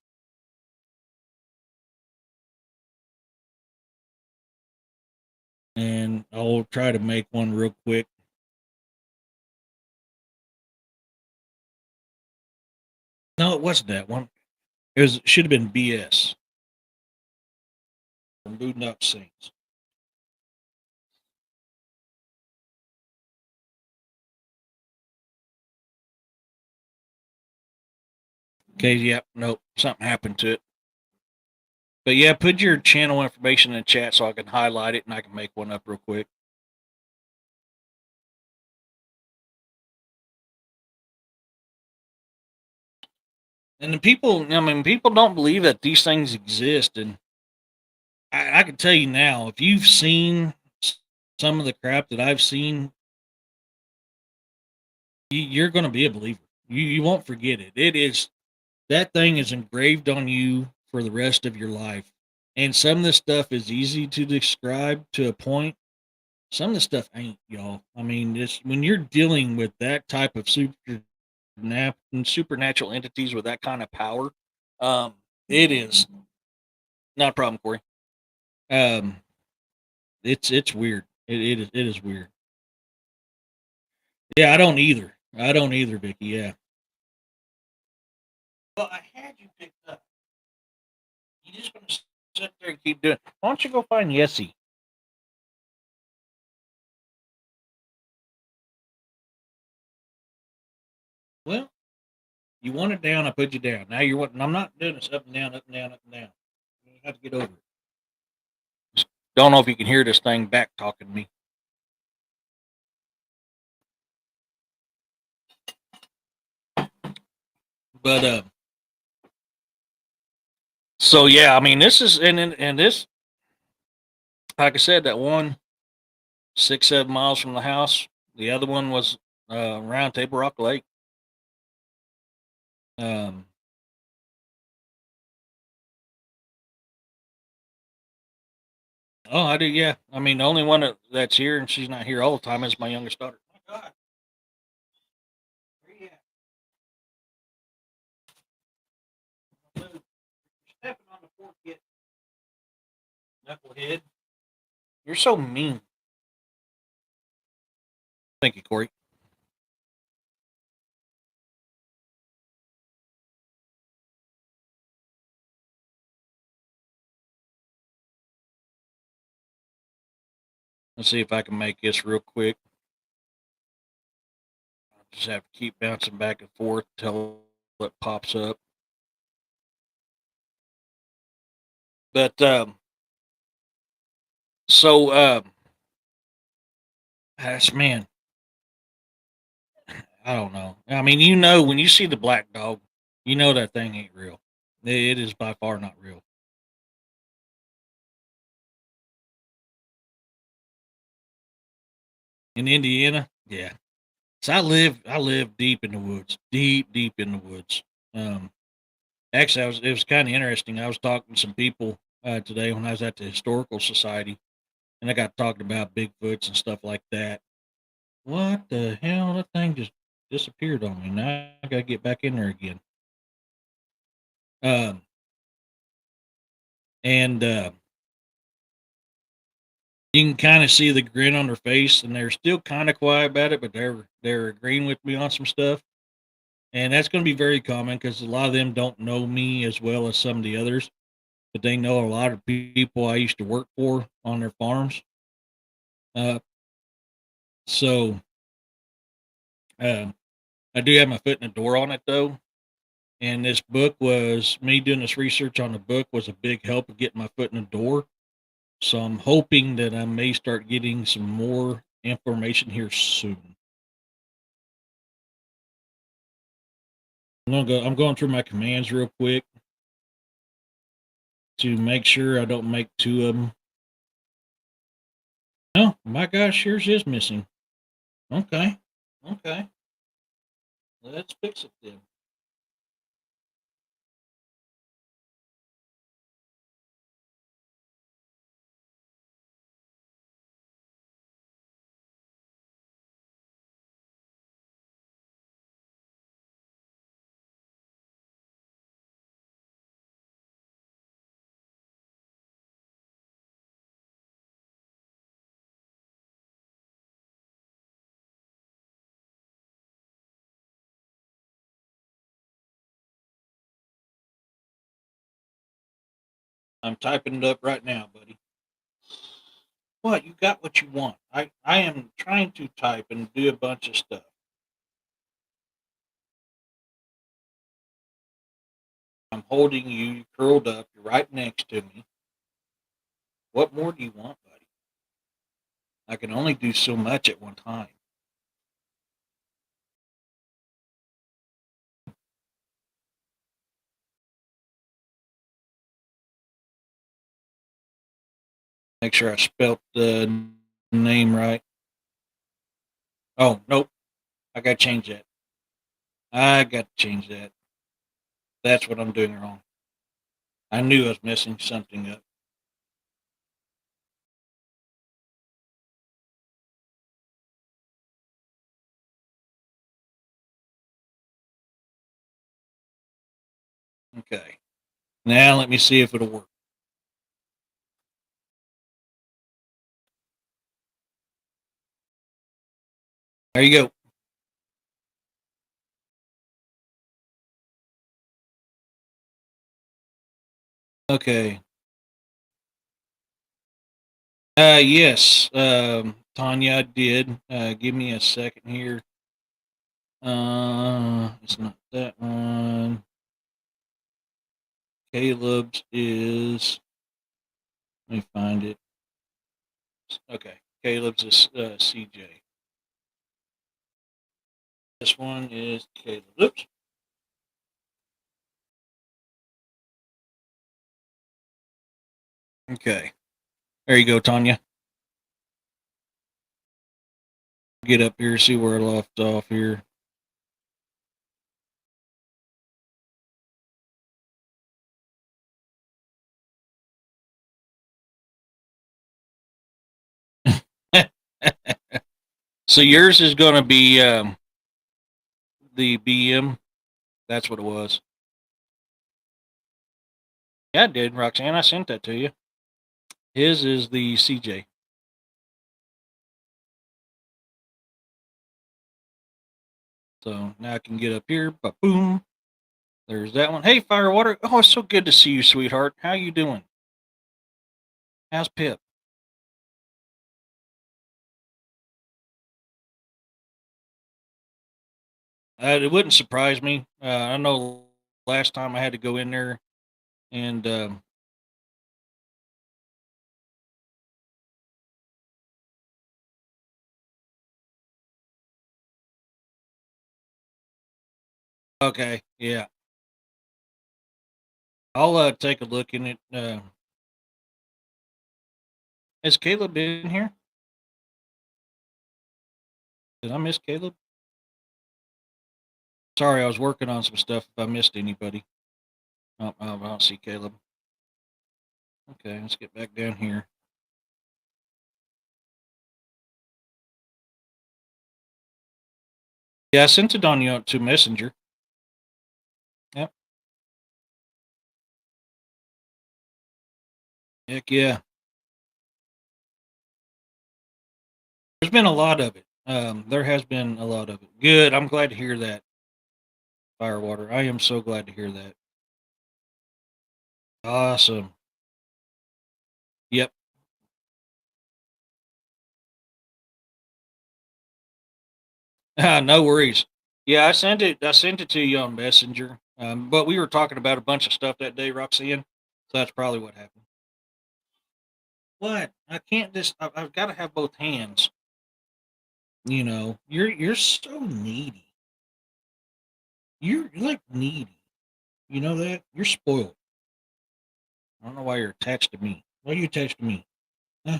and I'll try to make one real quick. No, it wasn't that one. Should have been BS from Booting Up Scenes. Okay, yep, nope, something happened to it. But yeah, put your channel information in the chat so I can highlight it and I can make one up real quick. And the people, I mean, people don't believe that these things exist. And I can tell you now, if you've seen some of the crap that I've seen, you're going to be a believer. You won't forget it. It is that thing is engraved on you for the rest of your life. And some of this stuff is easy to describe to a point. Some of the stuff ain't, y'all. I mean, it's when you're dealing with that type of supernatural entities with that kind of power, um, it is not a problem, Corey. Um, it's weird. It is weird. Yeah, I don't either. I don't either, Vicky. Yeah. Well, I had you picked up. You just gonna sit there and keep doing. Why don't you go find Yessie? Well, you want it down, I put you down. Now you're wanting. I'm not doing this up and down, up and down, up and down. You have to get over it. Just don't know if you can hear this thing back talking to me. But so yeah, I mean, this is and this, like I said, that one 6 7 miles from the house. The other one was around Table Rock Lake. Um, oh, I do. Yeah, I mean, the only one that's here and she's not here all the time is my youngest daughter. My God, where you at? You're stepping on the fork, yet, knucklehead. You're so mean. Thank you, Corey. Let's see if I can make this real quick. I'll just have to keep bouncing back and forth till it pops up. But so that's man. I don't know. I mean, when you see the black dog, you know that thing ain't real. It is by far not real. In Indiana, yeah. So I live deep in the woods, deep in the woods. Um, actually, it was kind of interesting. I was talking to some people today when I was at the historical society, and I got talking about Bigfoots and stuff like that. What the hell? That thing just disappeared on me. Now I gotta get back in there again. Um, and you can kind of see the grin on their face, and they're still kind of quiet about it, but they're agreeing with me on some stuff, and that's going to be very common because a lot of them don't know me as well as some of the others, but they know a lot of people I used to work for on their farms. Uh, so um, I do have my foot in the door on it though, and this book was me doing this research on the book was a big help of getting my foot in the door. So I'm hoping that I may start getting some more information here soon. I'm going through my commands real quick to make sure I don't make two of them. Oh my gosh, yours is missing. Okay. Okay. Let's fix it then. I'm typing it up right now, buddy. What? You got what you want. I am trying to type and do a bunch of stuff. I'm holding you, you curled up, you're right next to me. What more do you want, buddy? I can only do so much at one time. Make sure I spelt the name right. Oh, nope. I got to change that. I got to change that. That's what I'm doing wrong. I knew I was messing something up. Okay. Now let me see if it'll work. There you go. Okay. Yes. Tanya, I did. Give me a second here. It's not that one. Caleb's is. Let me find it. Okay. Caleb's is CJ. This one is Caleb. Oops. Okay. There you go, Tanya. Get up here, see where I left off here. So yours is going to be the BM. That's what it was. Yeah, I did, Roxanne. I sent that to you. His is the CJ. So now I can get up here. Boom. There's that one. Hey, Firewater. Oh, it's so good to see you, sweetheart. How you doing? How's Pip? It wouldn't surprise me. I know last time I had to go in there and okay, yeah, I'll take a look in it. Has Caleb been here? Did I miss Caleb? Sorry, I was working on some stuff. If I missed anybody, I don't see Caleb. Okay, let's get back down here. Yeah, I sent it on you to Messenger. Yep. Heck yeah. There's been a lot of it. There has been a lot of it. Good. I'm glad to hear that, Firewater. I am so glad to hear that. Awesome. Yep. No worries. Yeah, I sent it. I sent it to you on Messenger. But we were talking about a bunch of stuff that day, Roxanne. So that's probably what happened. What? I can't just. I've got to have both hands. You're so needy. You're like needy. You know that? You're spoiled. I don't know why you're attached to me. Why are you attached to me? Huh?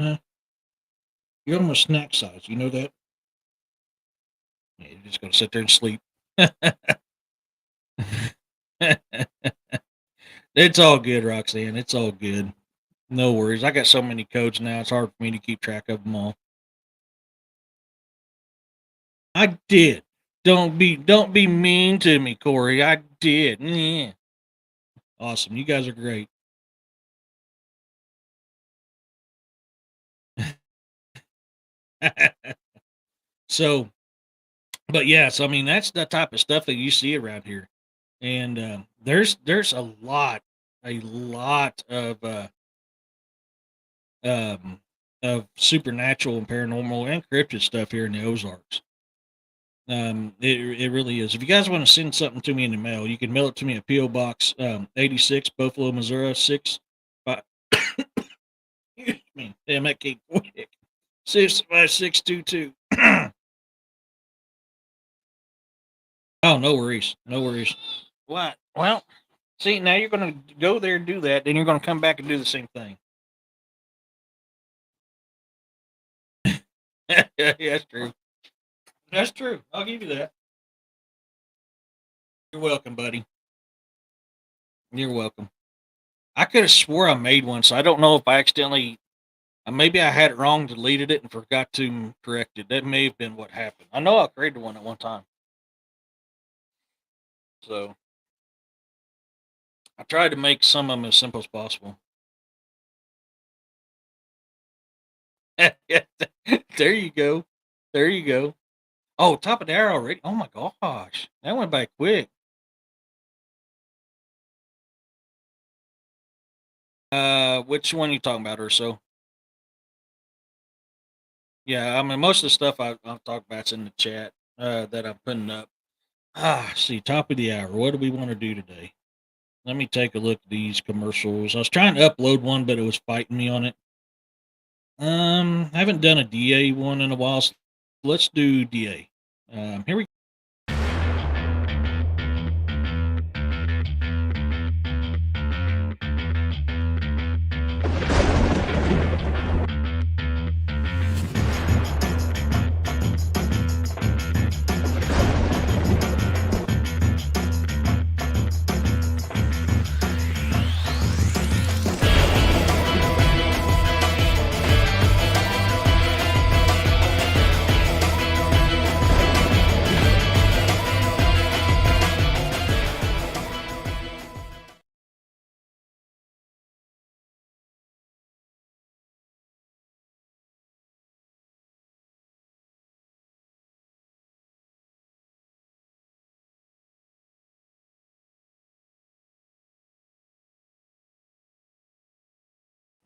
Huh? You're almost snack size. You know that? Yeah, you're just gonna sit there and sleep. It's all good, Roxanne. It's all good. No worries. I got so many codes now. It's hard for me to keep track of them all. I did. Don't be mean to me, Corey. I did. Yeah. Awesome. You guys are great. So, but yes, I mean that's the type of stuff that you see around here, and there's a lot. a lot um, of supernatural and paranormal and cryptid stuff here in the Ozarks. It really is. If you guys want to send something to me in the mail, you can mail it to me at PO Box 86, Buffalo, Missouri 6. Excuse me, damn that came quick. 65622. Oh, no worries, no worries. What? Well, see, now you're gonna go there and do that, then you're gonna come back and do the same thing. Yeah, that's true. That's true. I'll give you that. You're welcome, buddy. You're welcome. I could have swore I made one, so I don't know if I accidentally, maybe I had it wrong, deleted it, and forgot to correct it. That may have been what happened. I know I created one at one time, so I tried to make some of them as simple as possible. Yeah, there you go. There you go. Oh, top of the hour already. Oh my gosh, that went by quick. Which one you talking about, or so? Yeah, I mean, most of the stuff I've talked about's in the chat that I'm putting up. See, top of the hour. What do we want to do today? Let me take a look at these commercials. I was trying to upload one, but it was fighting me on it. I haven't done a DA one in a while. So let's do DA. Here we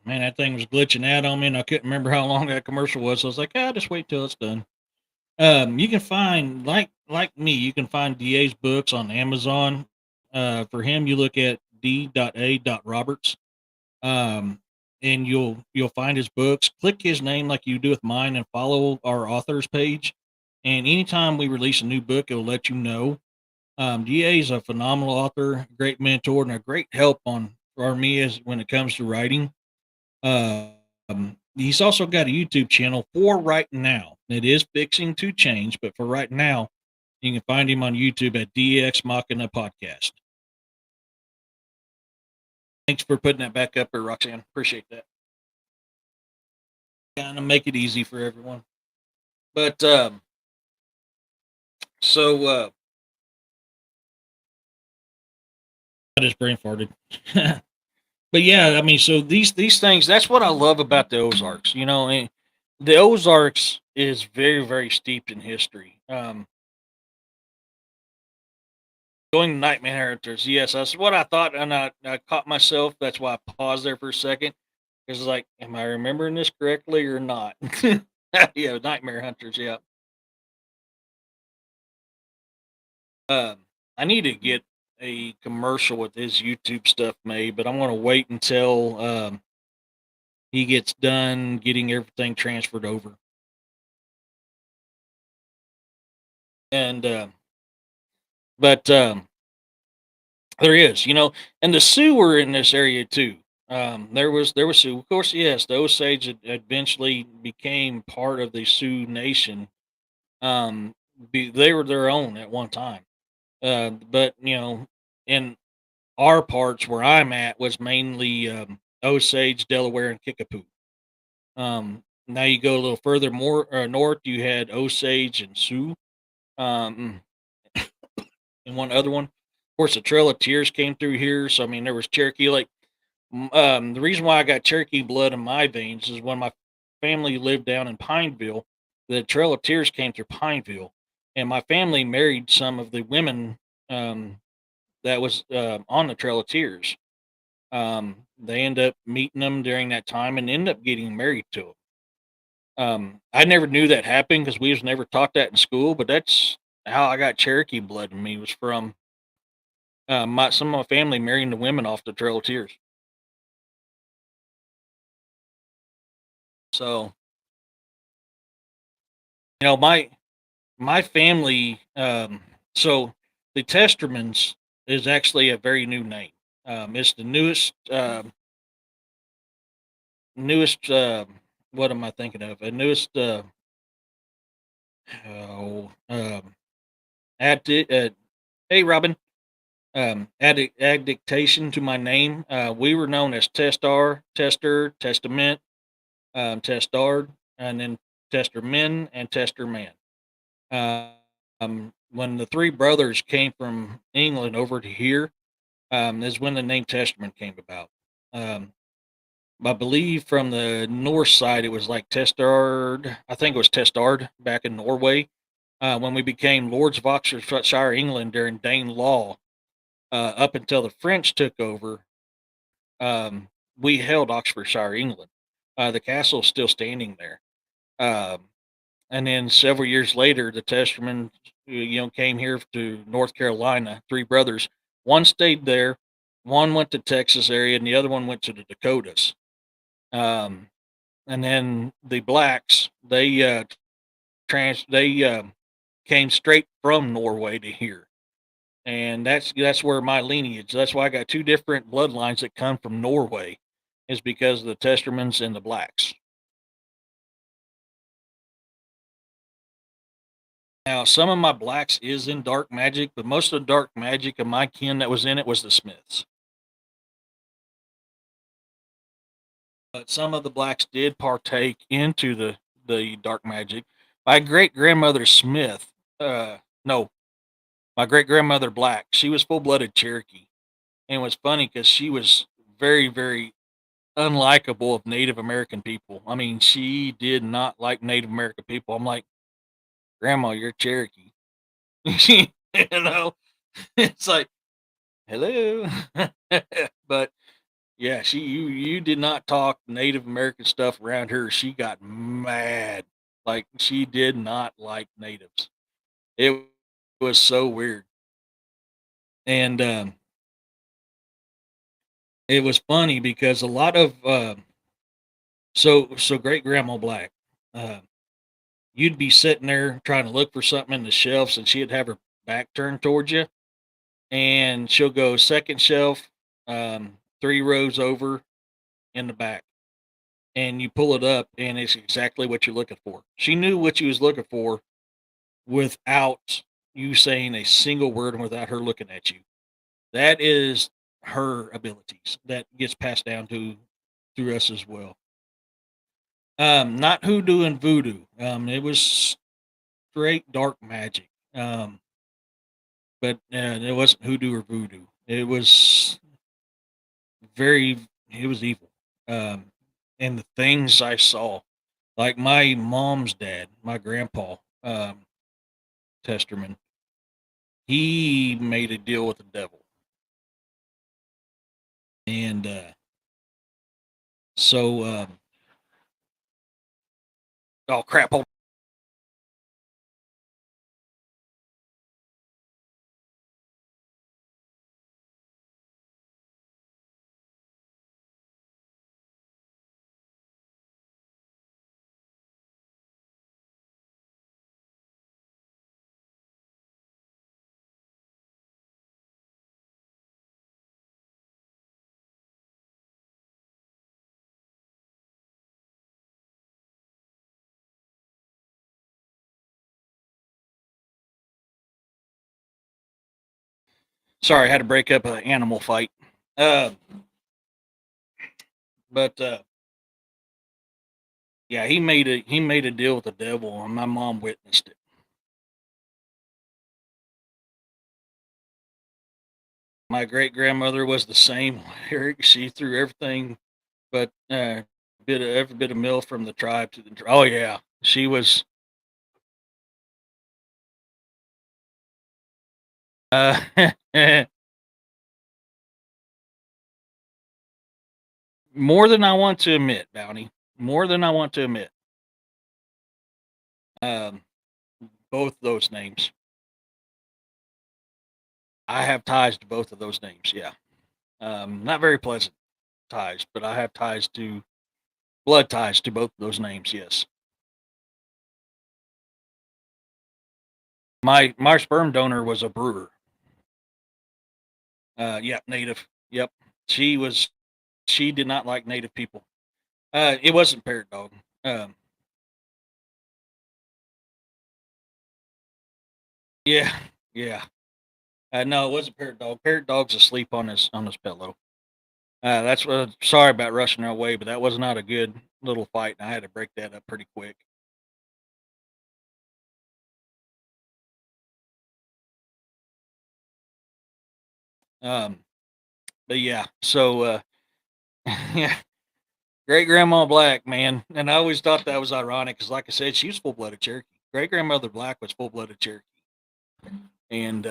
Man, that thing was glitching out on me, and I couldn't remember how long that commercial was. So I was like, just wait till it's done. You can find like me, you can find DA's books on Amazon. For him, you look at D.A. Roberts, um, and you'll find his books. Click his name like you do with mine, and follow our authors page. And anytime we release a new book, it'll let you know. DA is a phenomenal author, great mentor, and a great help on for me as when it comes to writing. He's also got a YouTube channel for right now. It is fixing to change, but for right now, you can find him on YouTube at DX Machina Podcast. Thanks for putting that back up there, Roxanne. Appreciate that. Kind of make it easy for everyone. But so I just brain farted. But yeah, I mean, so these things. That's what I love about the Ozarks. And the Ozarks is very very steeped in history. Going to Nightmare Hunters, yes, that's what I thought, and I caught myself. That's why I paused there for a second. Because like, am I remembering this correctly or not? Yeah, Nightmare Hunters. Yeah. Um, I need to get a commercial with his YouTube stuff made, but I'm going to wait until he gets done getting everything transferred over. And but there is, and the Sioux were in this area too. There was Sioux, of course. Yes, the Osage eventually became part of the Sioux Nation. They were their own at one time. But in our parts where I'm at was mainly Osage, Delaware, and Kickapoo. Now you go a little further more north, you had Osage and Sioux, um, and one other one. Of course, the Trail of Tears came through here, so I mean there was Cherokee. Like the reason why I got Cherokee blood in my veins is when my family lived down in Pineville. The Trail of Tears came through Pineville, and my family married some of the women um, that was on the Trail of Tears. They end up meeting them during that time and end up getting married to them. I never knew that happened because we was never taught that in school, but that's how I got Cherokee blood in me was from my some of my family marrying the women off the Trail of Tears. So my family. So the Testermans is actually a very new name. It's the newest. What am I thinking of? A newest. Oh, hey, Robin. Addiction to my name. We were known as Testar, Tester, Testament, Testard, and then Testermin and Testerman. When the three brothers came from England over to here, is when the name Testament came about. Um, I believe from the north side, it was like Testard. I think it was Testard back in Norway. When we became Lords of Oxfordshire, England during Dane law, up until the French took over, we held Oxfordshire, England. The castle is still standing there. Um, and then several years later, the Testerman, came here to North Carolina. Three brothers. One stayed there. One went to Texas area, and the other one went to the Dakotas. Um, and then the blacks, they came straight from Norway to here, and that's where my lineage. That's why I got two different bloodlines that come from Norway, is because of the Testermans and the blacks. Now, some of my blacks is in dark magic, but most of the dark magic of my kin that was in it was the Smiths. But some of the blacks did partake into the dark magic. My great grandmother Smith, no, my great grandmother Black, she was full blooded Cherokee, and it was funny because she was very very unlikable of Native American people. I mean, she did not like Native American people. I'm like, Grandma, you're Cherokee. you know, it's like, hello. But yeah, you did not talk Native American stuff around her. She got mad. Like she did not like natives. It was so weird. And it was funny because a lot of so great grandma Black, uh, you'd be sitting there trying to look for something in the shelves and she'd have her back turned towards you and she'll go second shelf, three rows over in the back, and you pull it up and it's exactly what you're looking for. She knew what you was looking for without you saying a single word and without her looking at you. That is her abilities that gets passed down to through us as well. Not hoodoo and voodoo. It was straight dark magic. But it wasn't hoodoo or voodoo. It was very, it was evil. Um, and the things I saw, like my mom's dad, my grandpa, Testerman, he made a deal with the devil. And oh crap, hold. Sorry, I had to break up an animal fight. Uh, but yeah, he made a deal with the devil, and my mom witnessed it. My great grandmother was the same. Eric, she threw everything but bit of every bit of meal from the tribe to the. Oh yeah, she was. Uh, More than I want to admit, Bounty. More than I want to admit. Um, both those names. I have ties to both of those names. Yeah. Not very pleasant ties, but I have ties to blood ties to both of those names. Yes. My sperm donor was a brewer. Yeah, native. Yep. She was. She did not like native people. It wasn't parrot dog. Um, yeah, yeah. No, it wasn't parrot dog. Parrot dog's asleep on his pillow. That's what. Sorry about rushing our way, but that was not a good little fight, and I had to break that up pretty quick. Um, but yeah, so yeah, great grandma Black, man, and I always thought that was ironic because, like I said, she was full blooded Cherokee. Great grandmother Black was full blooded Cherokee, and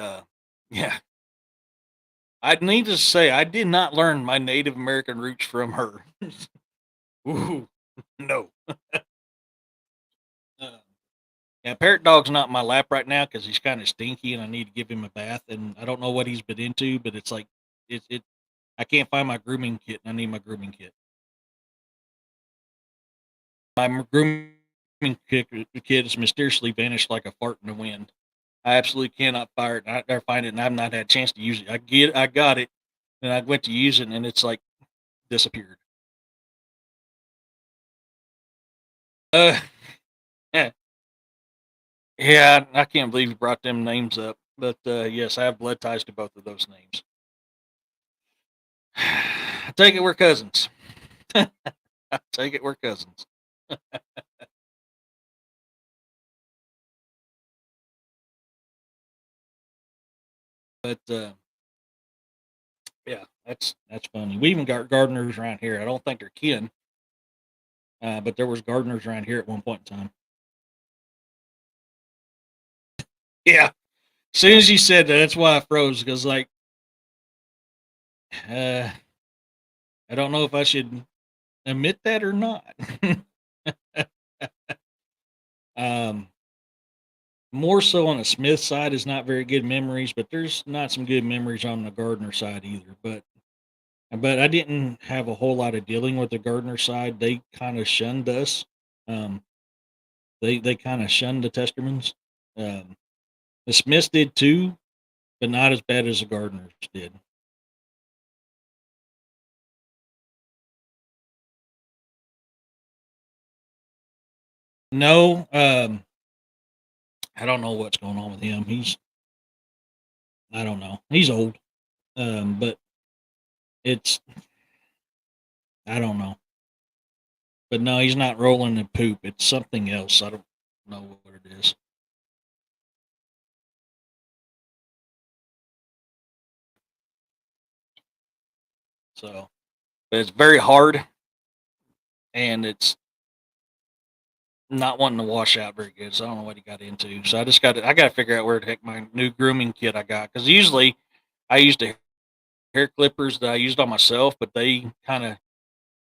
yeah, I need to say I did not learn my Native American roots from her. Ooh, no. Uh, yeah, Parrot Dog's not in my lap right now because he's kind of stinky, and I need to give him a bath. And I don't know what he's been into, but it's like it. I can't find my grooming kit, and I need my grooming kit. My grooming kit has mysteriously vanished like a fart in the wind. I absolutely cannot fire it or find it, and I've not had a chance to use it. I got it, and I went to use it, and it's like disappeared. Uh, yeah, yeah, I can't believe you brought them names up. But yes, I have blood ties to both of those names. I take it we're cousins. I take it we're cousins. But yeah, that's funny. We even got gardeners around here. I don't think they're kin, but there was gardeners around here at one point in time. Yeah. As soon as you said that, that's why I froze because like uh, I don't know if I should admit that or not. um, More so on the Smith side is not very good memories, but there's not some good memories on the Gardner side either. But I didn't have a whole lot of dealing with the Gardner side. They kind of shunned us. Um, they kind of shunned the Testermans. Um, the Smiths did too, but not as bad as the Gardners did. No, I don't know what's going on with him. I don't know. He's old. But it's I don't know. But no, he's not rolling in poop. It's something else. I don't know what it is. So, but it's very hard, and it's not wanting to wash out very good. So I don't know what he got into. So I got to figure out where the heck my new grooming kit I got because usually I used the hair clippers that I used on myself, but they kind of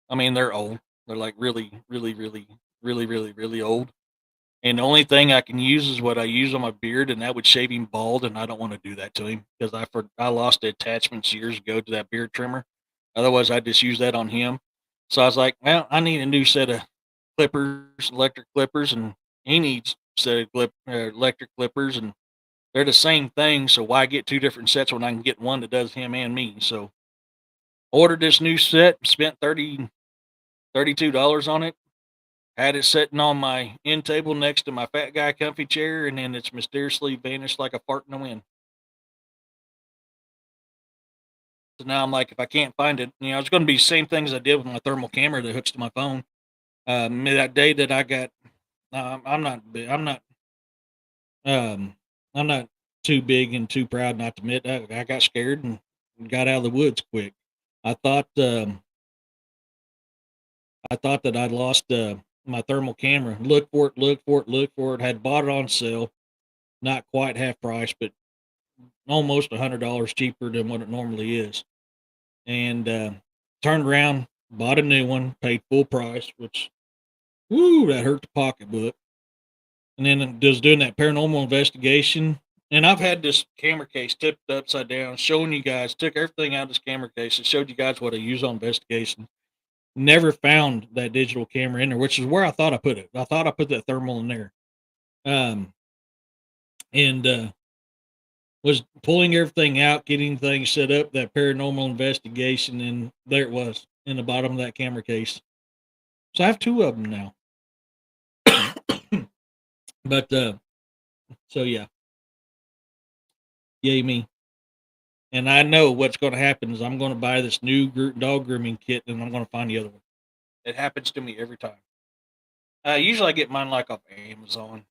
I mean they're old. They're like really old. And the only thing I can use is what I use on my beard, and that would shave him bald. And I don't want to do that to him because I lost the attachments years ago to that beard trimmer. Otherwise, I'd just use that on him. So I was like, well, I need a new set of clippers, electric clippers, and he needs a set of electric clippers, and they're the same thing. So why get two different sets when I can get one that does him and me? So ordered this new set, spent $32 on it, had it sitting on my end table next to my fat guy comfy chair, and then it's mysteriously vanished like a fart in the wind. So now I'm like, if I can't find it, it's going to be the same thing as I did with my thermal camera that hooks to my phone. That day that I got, I'm not, um, I'm not too big and too proud not to admit I got scared and got out of the woods quick. I thought, I thought that I'd lost my thermal camera. Look for it, look for it, look for it. Had bought it on sale, not quite half price, but almost $100 cheaper than what it normally is. And turned around. bought a new one, paid full price, which woo, that hurt the pocketbook. And then just doing that paranormal investigation. And I've had this camera case tipped upside down, showing you guys, took everything out of this camera case and showed you guys what I use on investigation. Never found that digital camera in there, which is where I thought I put it. I thought I put that thermal in there. Um, and was pulling everything out, getting things set up, that paranormal investigation, and there it was in the bottom of that camera case. So I have two of them now. But so yeah, yay me. And I know what's going to happen is I'm going to buy this new dog grooming kit, and I'm going to find the other one. It happens to me every time. Usually I get mine like off Amazon.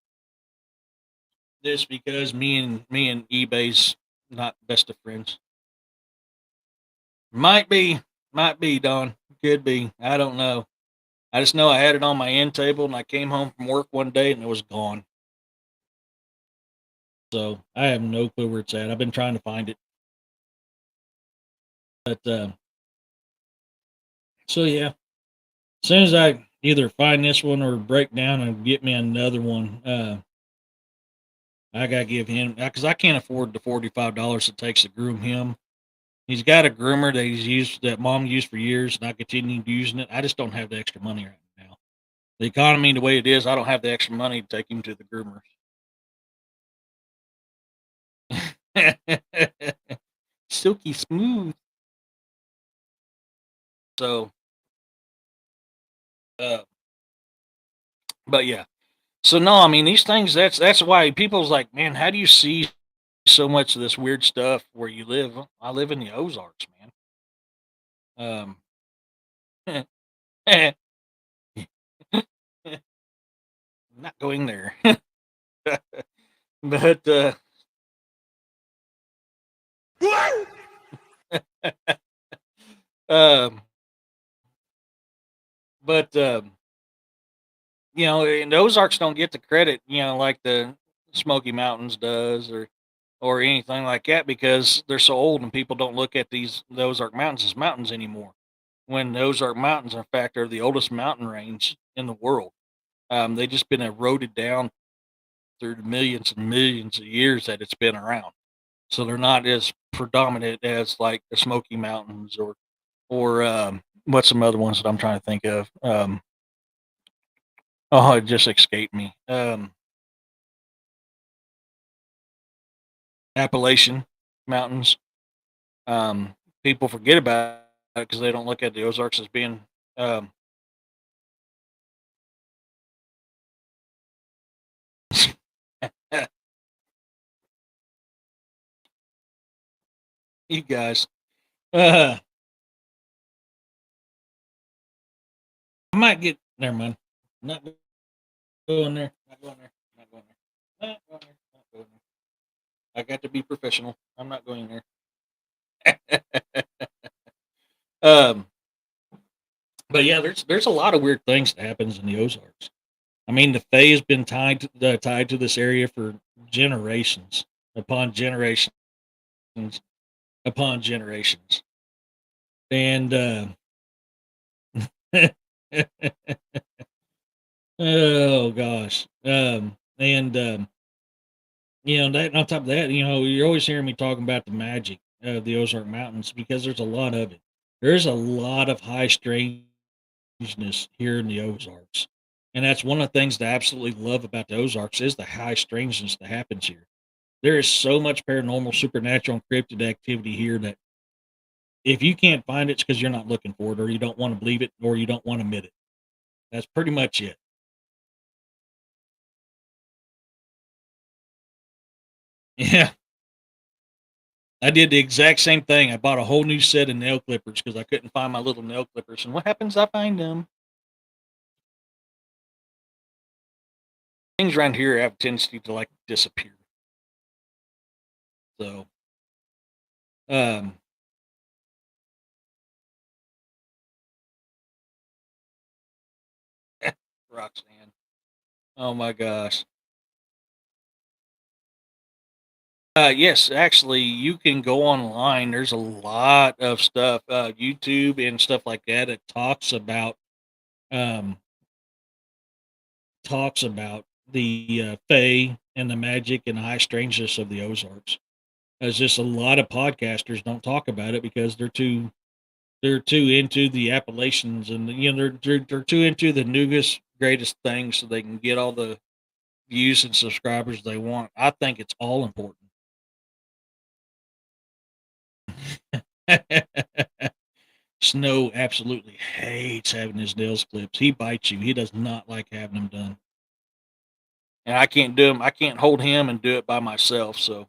This because me and eBay's not best of friends. Might be, might be, Don. Could be. I don't know. I just know I had it on my end table, and I came home from work one day, and it was gone. So I have no clue where it's at. I've been trying to find it, but so yeah. As soon as I either find this one or break down and get me another one, I gotta give him because I can't afford the $45 it takes to groom him. He's got a groomer that he's used that mom used for years, and I continued using it. I just don't have the extra money right now. The economy the way it is, I don't have the extra money to take him to the groomer. Silky smooth. So, uh, but yeah. So no, I mean these things. That's why people's like, man, how do you see so much of this weird stuff where you live? I live in the Ozarks, man. I'm not going there, but um, but and the Ozarks don't get the credit, like the Smoky Mountains does, or anything like that, because they're so old and people don't look at the Ozark Mountains as mountains anymore. When the Ozark Mountains, in fact, are the oldest mountain range in the world. They've just been eroded down through the millions and millions of years that it's been around. So they're not as predominant as like the Smoky Mountains or what's some other ones that I'm trying to think of. Oh, it just escaped me. Appalachian Mountains. People forget about it because they don't look at the Ozarks as being. Um, you guys, uh, I might get. Never mind. Not going there. Not going there. Not going there. Not going there. Not going there. I got to be professional. I'm not going there. um, but yeah, there's a lot of weird things that happens in the Ozarks. I mean, the Fae has been tied to this area for generations upon generations upon generations, and oh gosh, and that on top of that, you're always hearing me talking about the magic of the Ozark Mountains because there's a lot of it. There's a lot of high strangeness here in the Ozarks, and that's one of the things that I absolutely love about the Ozarks is the high strangeness that happens here. There is so much paranormal, supernatural, and cryptid activity here that if you can't find it, it's because you're not looking for it, or you don't want to believe it, or you don't want to admit it. That's pretty much it. Yeah, I did the exact same thing. I bought a whole new set of nail clippers because I couldn't find my little nail clippers. And what happens? I find them. Things around here have a tendency to like disappear. So, um, Roxanne. Oh my gosh. Yes, actually, you can go online. There's a lot of stuff, YouTube and stuff like that. It um, talks about the fae and the magic and the high strangeness of the Ozarks. There's just a lot of podcasters don't talk about it because they're too into the Appalachians and they're too into the newest greatest things so they can get all the views and subscribers they want. I think it's all important. Snow absolutely hates having his nails clipped. He bites you. He does not like having them done. And I can't do them. I can't hold him and do it by myself. So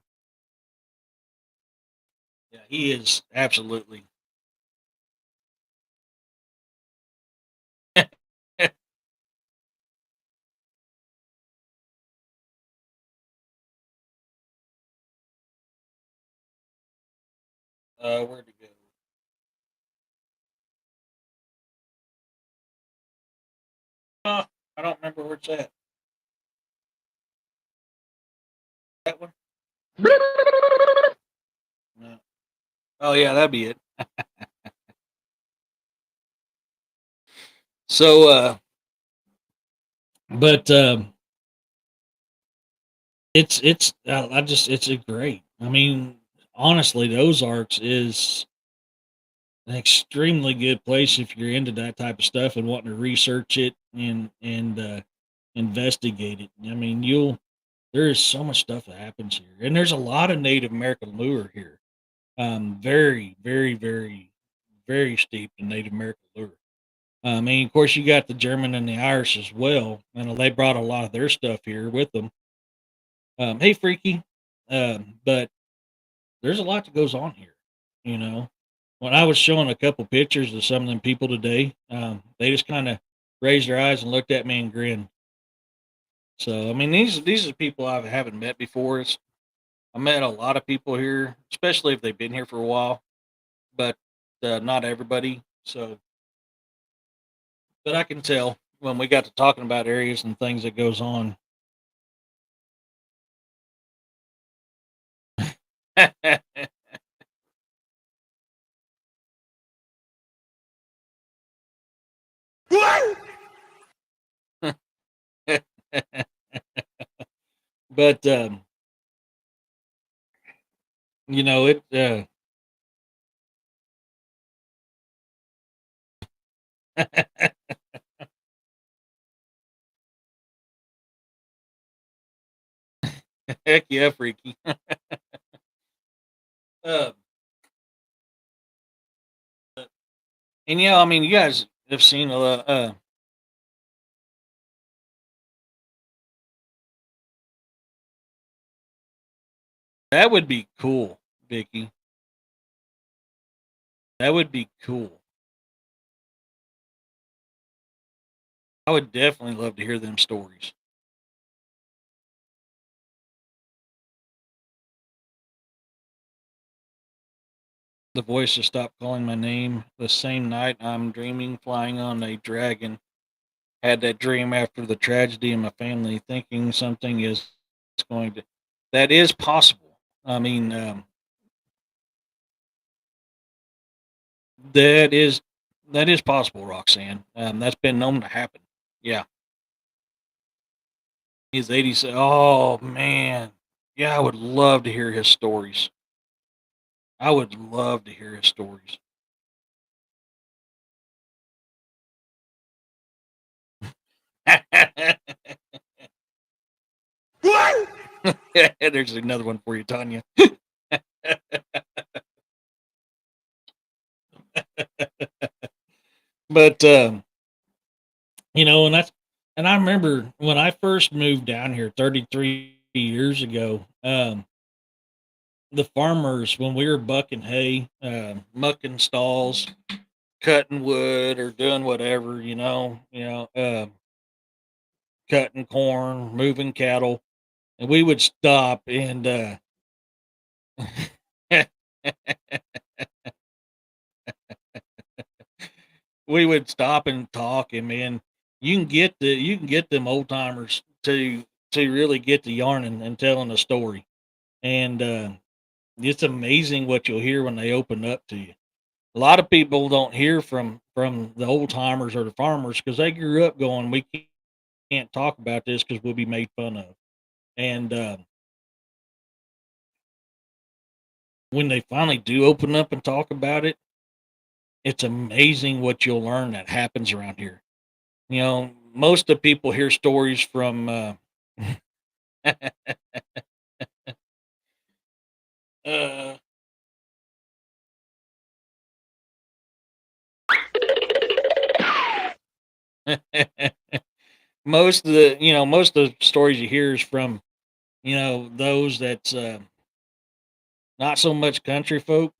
yeah, he is absolutely. Where'd it go? I don't remember where it's at. That one? No. Oh yeah, that'd be it. So, but I just it's a great. I mean, honestly, the Ozarks is an extremely good place if you're into that type of stuff and wanting to research it and investigate it. I mean, you'll there is so much stuff that happens here, and there's a lot of Native American lure here. Very, very, very, very steep in Native American lure. I mean, of course, you got the German and the Irish as well, and they brought a lot of their stuff here with them. Hey, freaky, but there's a lot that goes on here. You know, when I was showing a couple pictures of some of them people today, they just kind of raised their eyes and looked at me and grinned. So, I mean, these are people I haven't met before. I met a lot of people here, especially if they've been here for a while, but not everybody. So, but I can tell when we got to talking about areas and things that goes on. But it. Heck yeah, freaky. uh, and yeah, I mean, you guys have seen a lot. That would be cool, Vicky. That would be cool. I would definitely love to hear them stories. The voices stopped calling my name the same night I'm dreaming, flying on a dragon. Had that dream after the tragedy in my family, thinking something is going to. That is possible. I mean, that is that is possible, Roxanne. That's been known to happen. Yeah, he's 80. Oh man, yeah, I would love to hear his stories. I would love to hear his stories. There's another one for you, Tanya. But and I remember when I first moved down here 33 years ago. The farmers when we were bucking hay, mucking stalls, cutting wood, or doing whatever, cutting corn, moving cattle, and we would stop and we would stop and talk, and man, you can get them old timers to really get to yarning and telling a story. and it's amazing what you'll hear when they open up to you. A lot of people don't hear from the old timers or the farmers because they grew up going, "We can't talk about this because we'll be made fun of." And when they finally do open up and talk about it, it's amazing what you'll learn that happens around here. Most of the people hear stories from uh, most of the stories you hear is from those that's not so much country folk.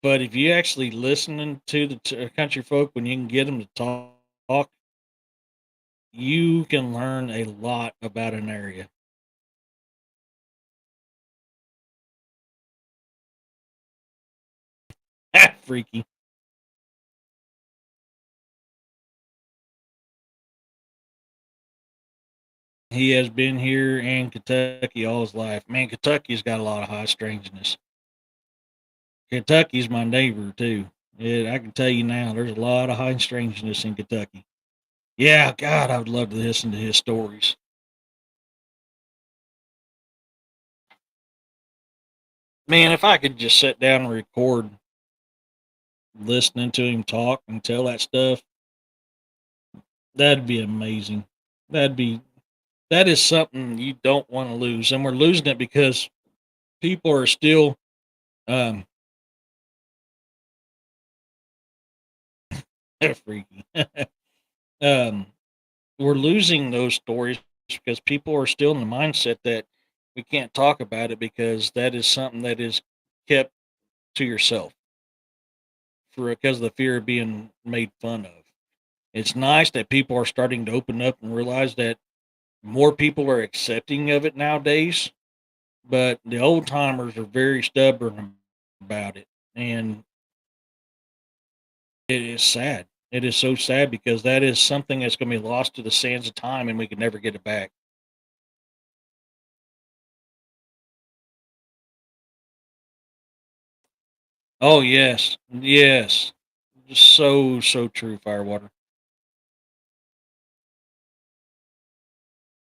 But if you actually listening to the country folk when you can get them to talk, you can learn a lot about an area. Freaky. He has been here in Kentucky all his life. Man, Kentucky's got a lot of high strangeness. Kentucky's my neighbor too. Yeah, I can tell you now, there's a lot of high strangeness in Kentucky. Yeah, God, I would love to listen to his stories. Man, if I could just sit down and record listening to him talk and tell that stuff, that'd be amazing. That'd be that is something you don't want to lose, and we're losing it because people are still um freaky. um, we're losing those stories because people are still in the mindset that we can't talk about it because that is something that is kept to yourself for because of the fear of being made fun of. It's nice that people are starting to open up and realize that more people are accepting of it nowadays, but the old timers are very stubborn about it, and it is sad. It is so sad because that is something that's going to be lost to the sands of time, and we can never get it back. Oh yes, yes, so true. Firewater.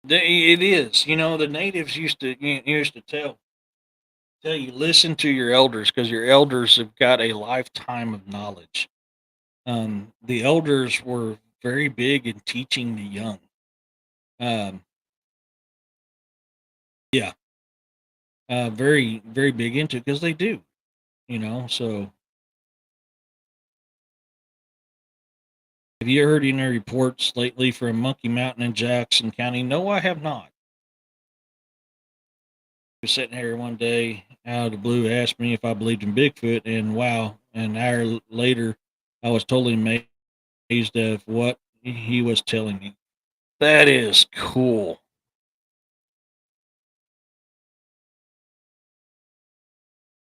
It is. The natives used to tell you listen to your elders because your elders have got a lifetime of knowledge. The elders were very big in teaching the young. Um, yeah, very big into because they do. So have you heard any reports lately from Monkey Mountain in Jackson County? No, I have not. Was sitting here one day out of the blue, asked me if I believed in Bigfoot, and wow, an hour later, I was totally amazed of what he was telling me. That is cool.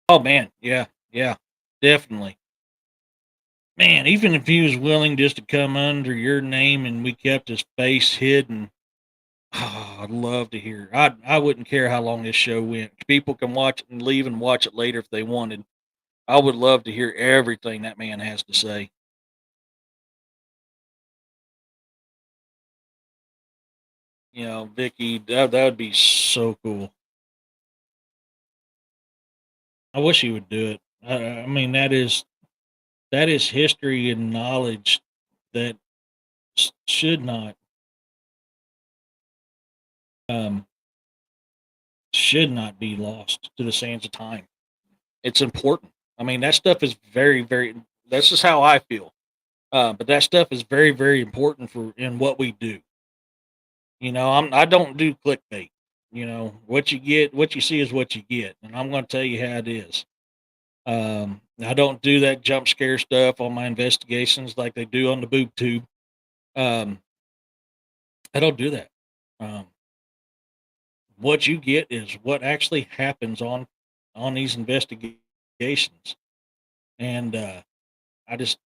Oh man, yeah, yeah, definitely. Man, even if he was willing just to come under your name and we kept his face hidden, oh, I'd love to hear. I wouldn't care how long this show went. People can watch it and leave and watch it later if they wanted. I would love to hear everything that man has to say. Vicky, that would be so cool. I wish he would do it. I mean, that is history and knowledge that should um not be lost to the sands of time. It's important. I mean, that stuff is very. That's just how I feel. But that stuff is very important for in what we do. I don't do clickbait. What you get, what you see is what you get, and I'm going to tell you how it is. I don't do that jump scare stuff on my investigations like they do on the boob tube. Um, I don't do that. Um, what you get is what actually happens on these investigations, and I just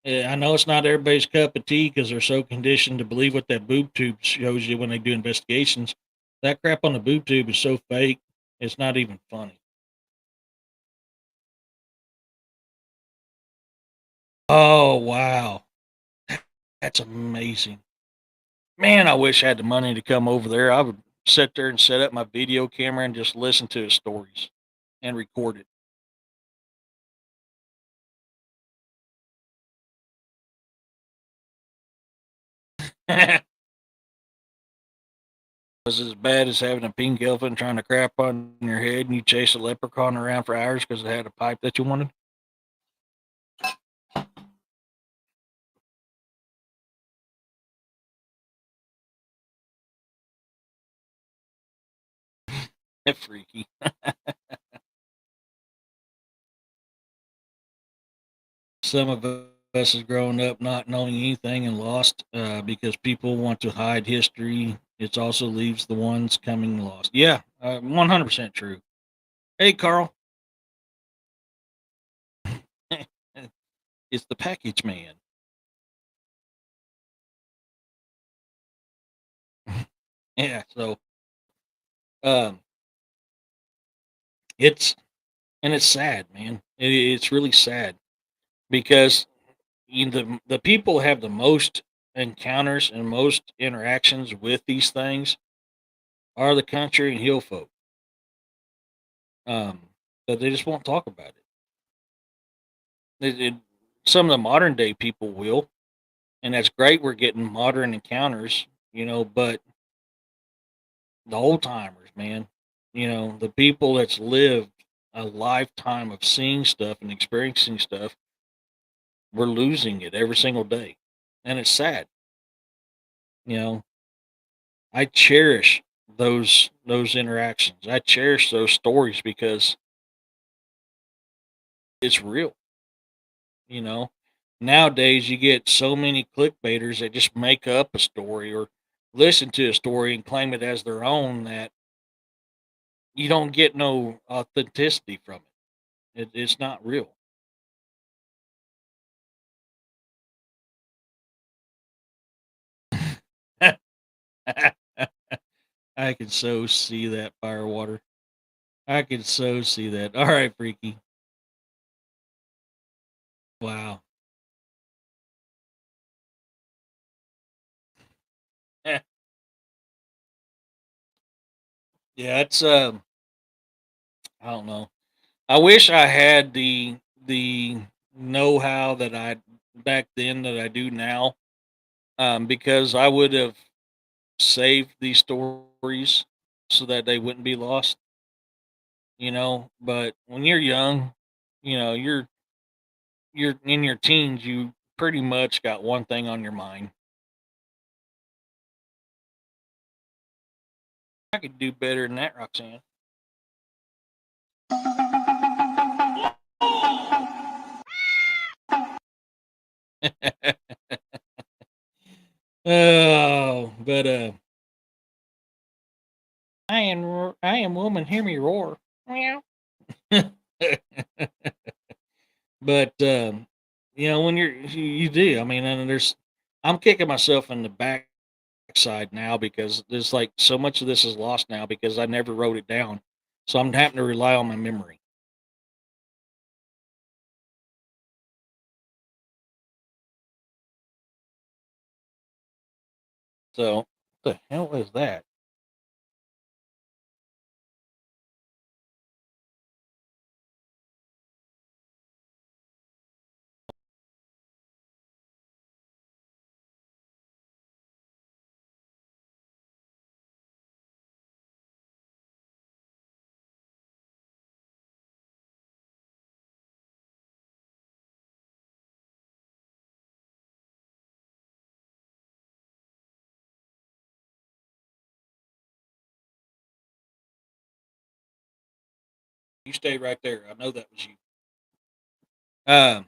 I know it's not everybody's cup of tea because they're so conditioned to believe what that boob tube shows you when they do investigations. That crap on the boob tube is so fake. It's not even funny. Oh wow, that's amazing, man. I wish I had the money to come over there. I would sit there and set up my video camera and just listen to his stories and record it. Was as bad as having a pink elephant trying to crap on your head and you chase a leprechaun around for hours because it had a pipe that you wanted. That's freaky. Some of us has grown up not knowing anything and lost because people want to hide history. It also leaves the ones coming lost. Yeah, 100% true. Hey, Carl. It's the package man. Yeah, so um, it's it's sad, man. It's really sad because the people have the most encounters and most interactions with these things are the country and hill folk. Um, but they just won't talk about it. Some of the modern day people will, and that's great. We're getting modern encounters, but the old timers, man, the people that's lived a lifetime of seeing stuff and experiencing stuff, we're losing it every single day, and it's sad. You know, I cherish those interactions. I cherish those stories because it's real. You know, nowadays you get so many clickbaiters that just make up a story or listen to a story and claim it as their own that you don't get no authenticity from it. It's not real. I can so see that firewater. I can so see that. All right, freaky. Wow. Yeah, it's I don't know. I wish I had the know-how that I back then that I do now, because I would have saved these stories so that they wouldn't be lost. But when you're young, you're in your teens, you pretty much got one thing on your mind. I could do better than that, Roxanne. Oh, but I am woman, hear me roar. Meow. But when you do, I mean, and I'm kicking myself in the backside now because there's like so much of this is lost now because I never wrote it down, so I'm having to rely on my memory. So, what the hell is that? You stay right there. I know that was you. Um.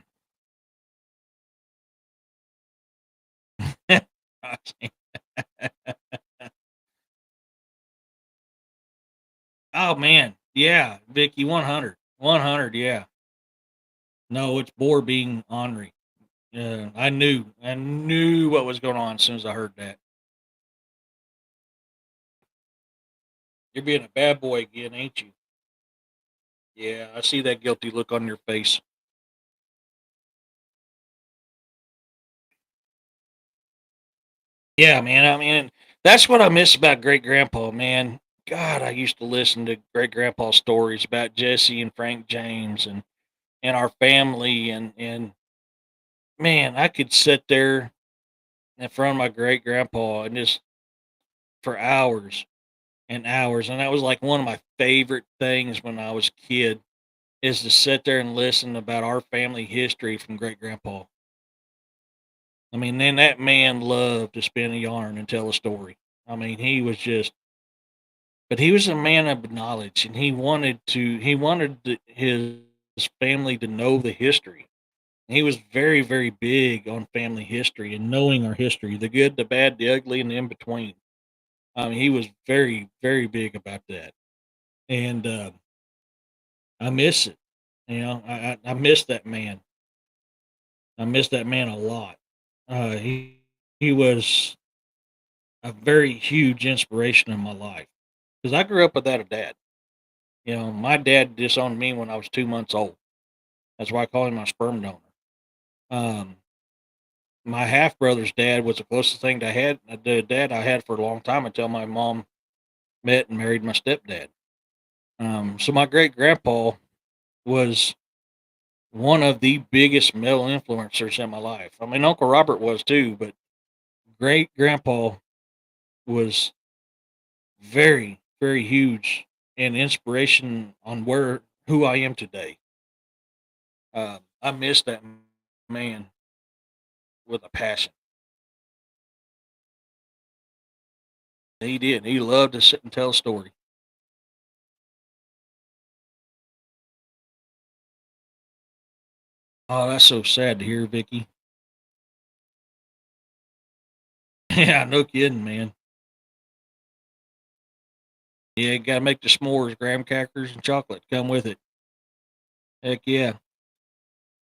Oh man, yeah, Vicky, 100, 100, yeah. No, it's Boar being ornery. I knew what was going on as soon as I heard that. You're being a bad boy again, ain't you? Yeah, I see that guilty look on your face. Yeah, man. I mean, that's what I miss about great grandpa, man. God, I used to listen to great grandpa stories about Jesse and Frank James and our family and man, I could sit there in front of my great grandpa and just for hours and hours. And that was like one of my favorite things when I was a kid is to sit there and listen about our family history from great grandpa. I mean, then that man loved to spin a yarn and tell a story. I mean, he was just, but he was a man of knowledge, and he wanted his family to know the history. He was very, very big on family history and knowing our history, the good, the bad, the ugly, and the in between. I mean, he was very, very big about that, and I miss it. You know, I miss that man. I miss that man a lot. He was a very huge inspiration in my life because I grew up without a dad. You know, my dad disowned me when I was 2 months old. That's why I call him my sperm donor. Um, my half brother's dad was the closest thing to I had the dad I had for a long time until my mom met and married my stepdad. So my great grandpa was one of the biggest male influencers in my life. I mean, Uncle Robert was too, but great grandpa was very, very huge and inspiration on where who I am today. I miss that man with a passion. He did. He loved to sit and tell a story. Oh, that's so sad to hear, Vicky. Yeah, no kidding, man. Yeah, you gotta make the s'mores, graham crackers, and chocolate come with it. Heck yeah.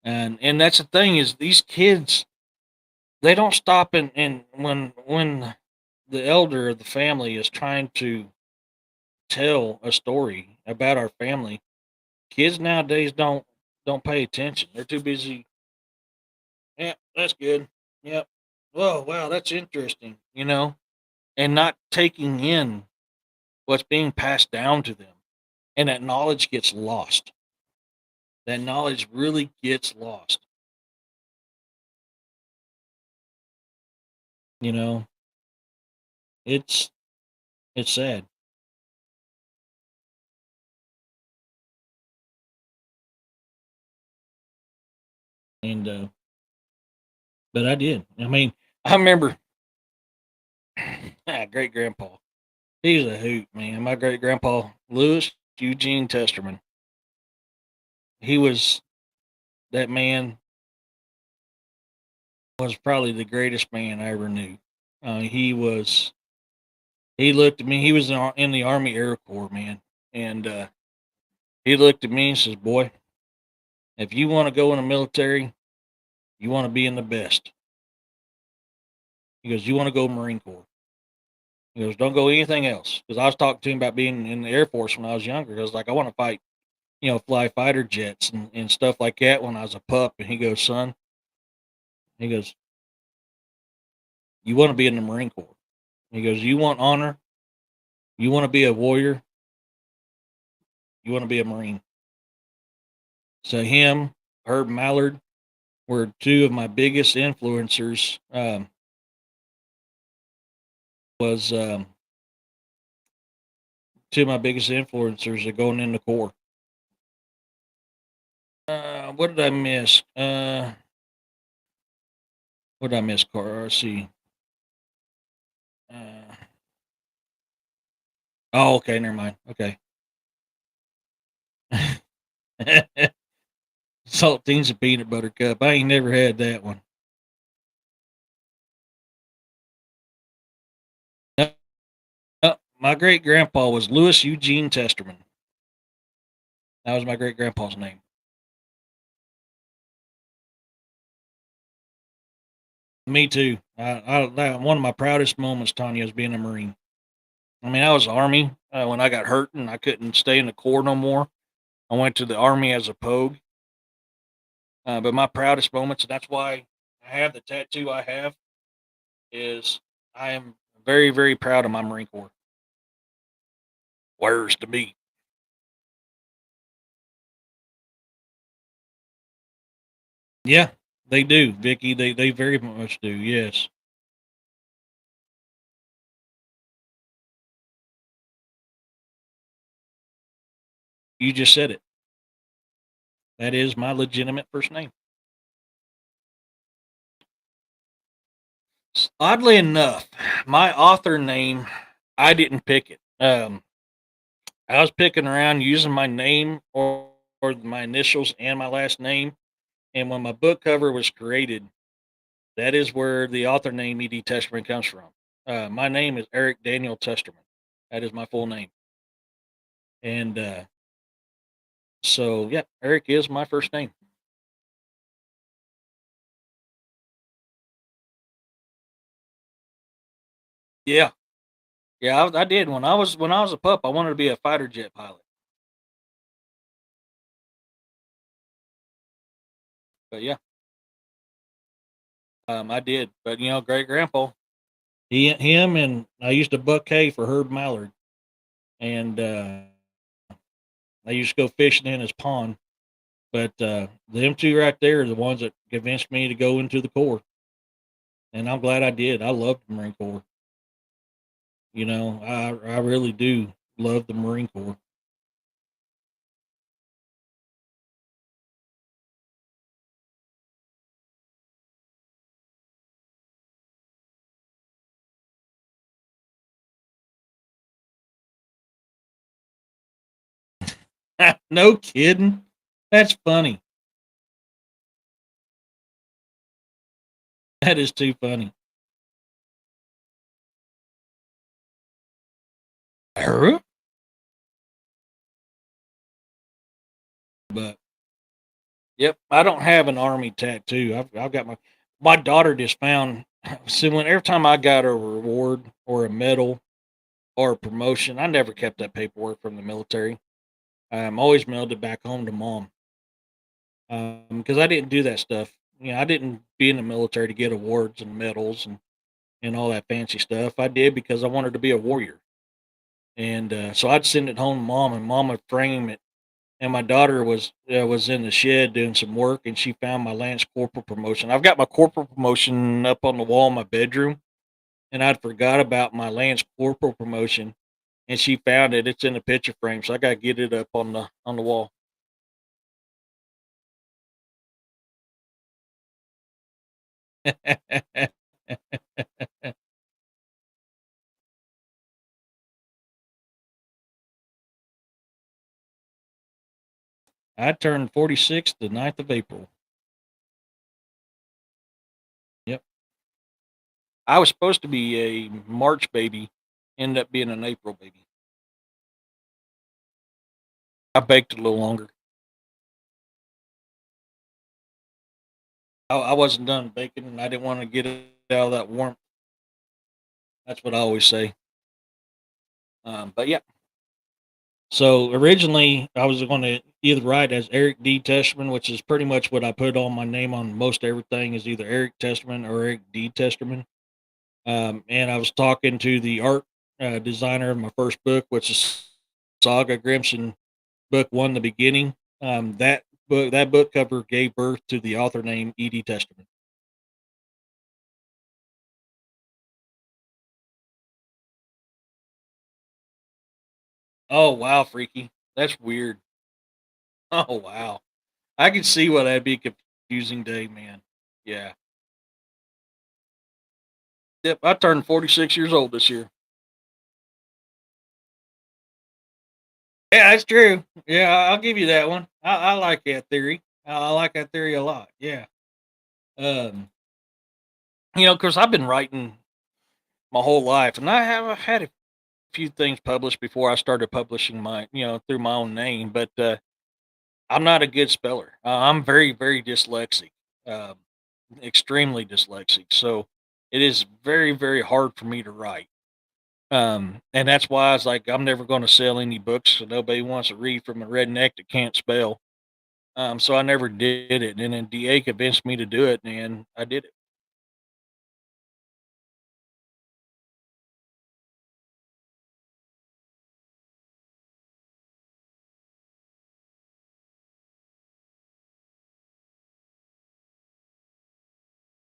And that's the thing is these kids they don't stop and when the elder of the family is trying to tell a story about our family, kids nowadays don't pay attention. They're too busy. Yeah, that's good. Yep. Whoa, wow, that's interesting. You know, and not taking in what's being passed down to them, and that knowledge gets lost. That knowledge really gets lost. You know, it's it's sad, and but I did. I mean, I remember great grandpa. He's a hoot, man. My great grandpa Louis Eugene Testerman. He was that man was probably the greatest man I ever knew. He was. He looked at me. He was in the Army Air Corps, man, and he looked at me and says, "Boy, if you want to go in the military, you want to be in the best." He goes, "You want to go Marine Corps." He goes, "Don't go anything else." Because I was talking to him about being in the Air Force when I was younger. I was like, "I want to fight, fly fighter jets and stuff like that." When I was a pup, and he goes, "Son," he goes, "You want to be in the Marine Corps." He goes, "You want honor, you want to be a warrior, you want to be a Marine." So him, Herb Mallard, were two of my biggest influencers. Was Two of my biggest influencers are going in the Corps. What did I miss? What did I miss, Car? Let's see. Uh, oh, okay, never mind. Okay. Saltines and peanut butter cup. I ain't never had that one. No, no, my great grandpa was Louis Eugene Testerman. That was my great grandpa's name. Me too. One of my proudest moments, Tanya, is being a Marine. I mean, I was Army when I got hurt and I couldn't stay in the Corps no more. I went to the army as a pogue, but my proudest moments, and that's why I have the tattoo I have, is I am very, very proud of my Marine Corps. Where's the meat? Yeah, they do, Vicky. They very much do. Yes, you just said it. That is my legitimate first name. Oddly enough, my author name, I didn't pick it. I was picking around using my name or my initials and my last name. And when my book cover was created, that is where the author name E.D. Testerman comes from. My name is Eric Daniel Testerman. That is my full name. And so, yeah, Eric is my first name. Yeah, yeah, I did when I was a pup. I wanted to be a fighter jet pilot, but yeah, I did. But great grandpa, him, and I used to buck hay for Herb Mallard, and I used to go fishing in his pond. But them two right there are the ones that convinced me to go into the Corps, and I'm glad I did. I love the Marine Corps. I really do love the Marine Corps. No kidding. That's funny. That is too funny. Huh? But yep, I don't have an army tattoo. I've got my daughter just found. See, when every time I got a reward or a medal or a promotion, I never kept that paperwork from the military. I'm always mailed it back home to mom because I didn't do that stuff. I didn't be in the military to get awards and medals and all that fancy stuff. I did because I wanted to be a warrior, and so I'd send it home to mom, and mom would frame it. And my daughter was in the shed doing some work, and she found my Lance Corporal promotion. I've got my corporal promotion up on the wall in my bedroom, and I'd forgot about my Lance Corporal promotion, and she found it. It's in the picture frame, so I got to get it up on the wall. I turned 46 the 9th of April. Yep. I was supposed to be a March baby, ended up being an April baby. I baked a little longer. I wasn't done baking, and I didn't want to get it out of that warmth. That's what I always say. But yeah, so originally I was going to either write as Eric D. Testerman, which is pretty much what I put on my name on most everything is either Eric Testerman or Eric D. Testerman. And I was talking to the art designer of my first book, which is Saga Grimson book one, the beginning. That book cover gave birth to the author name E.D. Testerman. Oh wow, freaky. That's weird. Oh wow. I can see why that'd be a confusing day, man. Yeah. Yep. I turned 46 years old this year. Yeah, that's true. Yeah, I'll give you that one. I like that theory. I like that theory a lot. Yeah. Um, because I've been writing my whole life, and I've had a few things published before I started publishing through my own name. But I'm not a good speller. I'm very, very dyslexic, um, extremely dyslexic. So it is very, very hard for me to write. And that's why I was like, I'm never going to sell any books. So nobody wants to read from a redneck that can't spell. So I never did it. And then DA convinced me to do it, and I did it.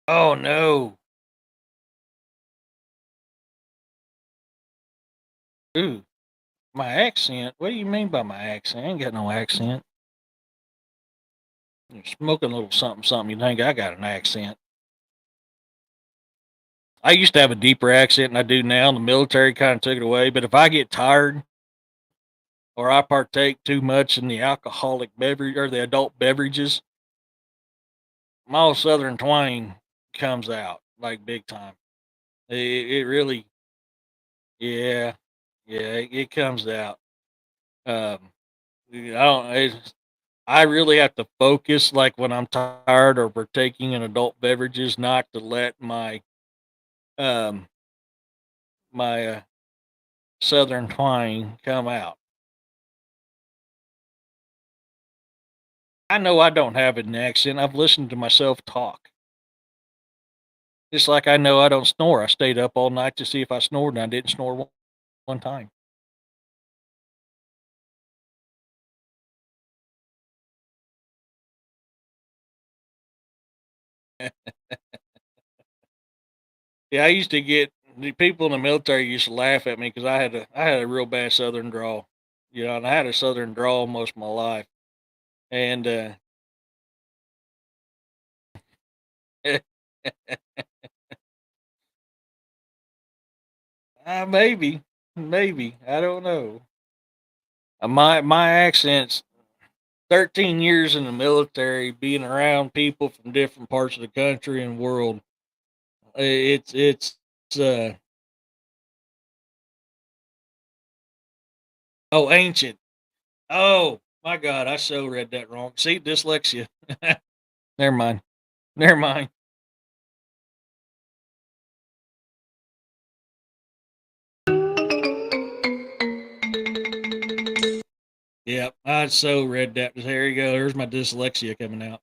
Oh no. Ooh, my accent. What do you mean by my accent? I ain't got no accent. You're smoking a little something, something. You think I got an accent? I used to have a deeper accent than I do now. The military kind of took it away. But if I get tired or I partake too much in the alcoholic beverage or the adult beverages, my old Southern twang comes out like big time. It really, yeah, yeah, it comes out. Um, I don't. I really have to focus, like when I'm tired or partaking in adult beverages, not to let um my Southern twang come out. I know I don't have an accent. I've listened to myself talk. Just like I know I don't snore. I stayed up all night to see if I snored, and I didn't snore one time. Yeah, I used to get the people in the military used to laugh at me because I had a real bad Southern drawl, and I had a Southern drawl most of my life, and maybe, maybe I don't know. My accents. 13 years in the military, being around people from different parts of the country and world. It's oh, ancient. Oh my God, I so read that wrong. See, dyslexia. Never mind. Never mind. Yep, I so read that. There you go. There's my dyslexia coming out.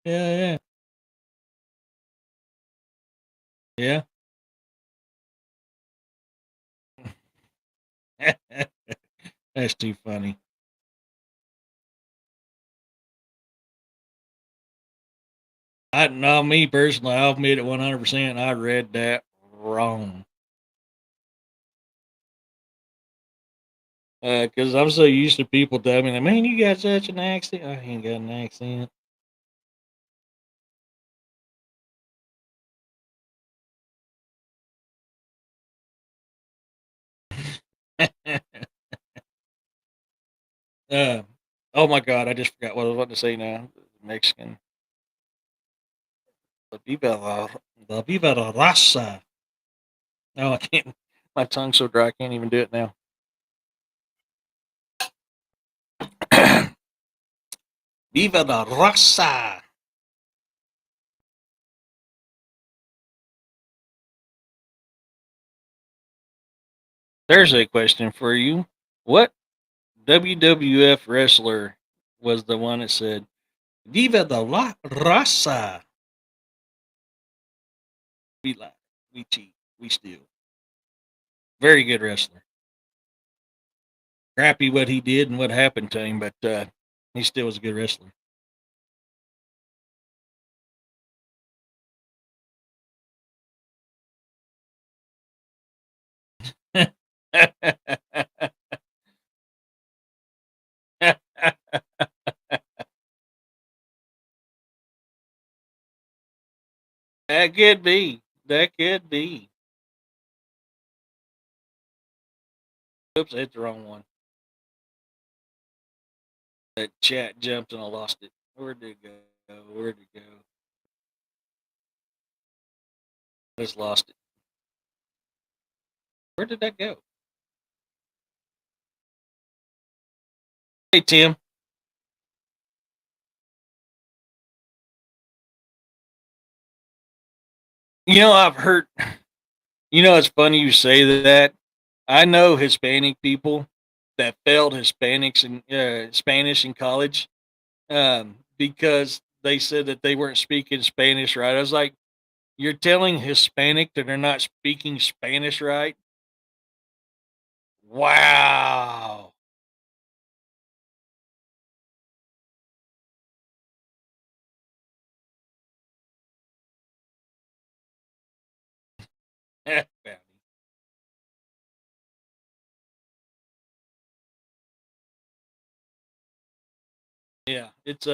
Yeah, yeah, yeah. That's too funny. I no me personally, I'll admit it 100%. I read that wrong. Because I'm so used to people telling me, like, "Man, you got such an accent." I ain't got an accent. uh, oh my God, I just forgot what I was about to say now. Mexican. The viva the viva la raza. No, I can't. My tongue's so dry, I can't even do it now. Viva la raza. There's a question for you. What WWF wrestler was the one that said "Viva la raza"? We lie, we cheat, we steal. Very good wrestler. Crappy what he did and what happened to him, but he still was a good wrestler. That could be. That could be. Oops, I hit the wrong one. That chat jumped and I lost it. Where'd it go? Where'd it go? I just lost it. Where did that go? Hey, Tim. I've heard. It's funny you say that. I know Hispanic people that failed Hispanics and Spanish in college because they said that they weren't speaking Spanish right. I was like, "You're telling Hispanic that they're not speaking Spanish right?" Wow. Yeah, it's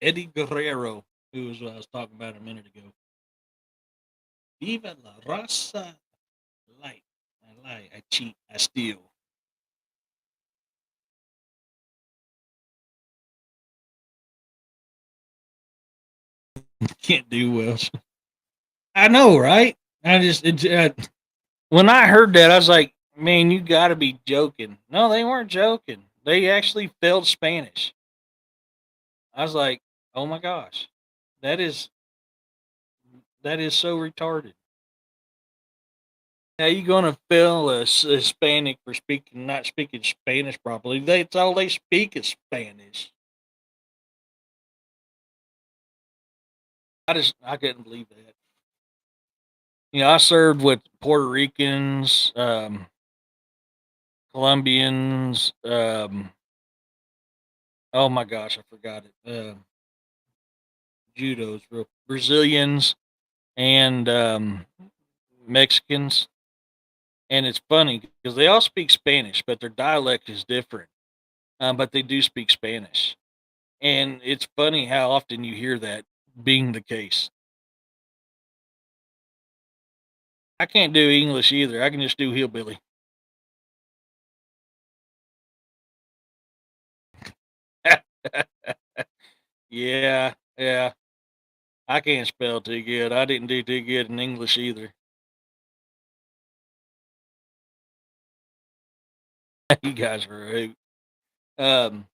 Eddie Guerrero, who was what I was talking about a minute ago. Viva la raza, light. I lie, I cheat, I steal. Can't do well. I know, right? When I heard that, I was like, "Man, you got to be joking." No, they weren't joking. They actually failed Spanish. I was like, "Oh my gosh, that is that is so retarded." How you gonna fail a Hispanic for speaking not speaking Spanish properly? That's all they speak is Spanish. I couldn't believe that. I served with Puerto Ricans, Colombians. Oh my gosh, I forgot it. Judos, Brazilians, and Mexicans. And it's funny because they all speak Spanish, but their dialect is different. But they do speak Spanish, and it's funny how often you hear that being the case. I can't do English either. I can just do hillbilly. Yeah, yeah. I can't spell too good. I didn't do too good in English either. You guys are a hoot. Um,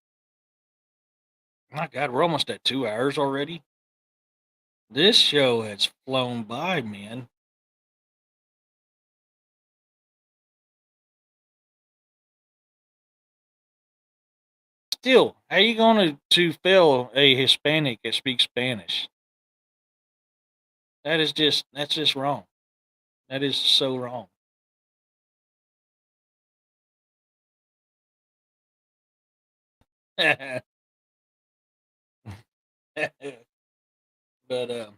my God, we're almost at 2 hours already. This show has flown by, man. Still, how you going to fail a Hispanic that speaks Spanish? That's just wrong. That is so wrong. But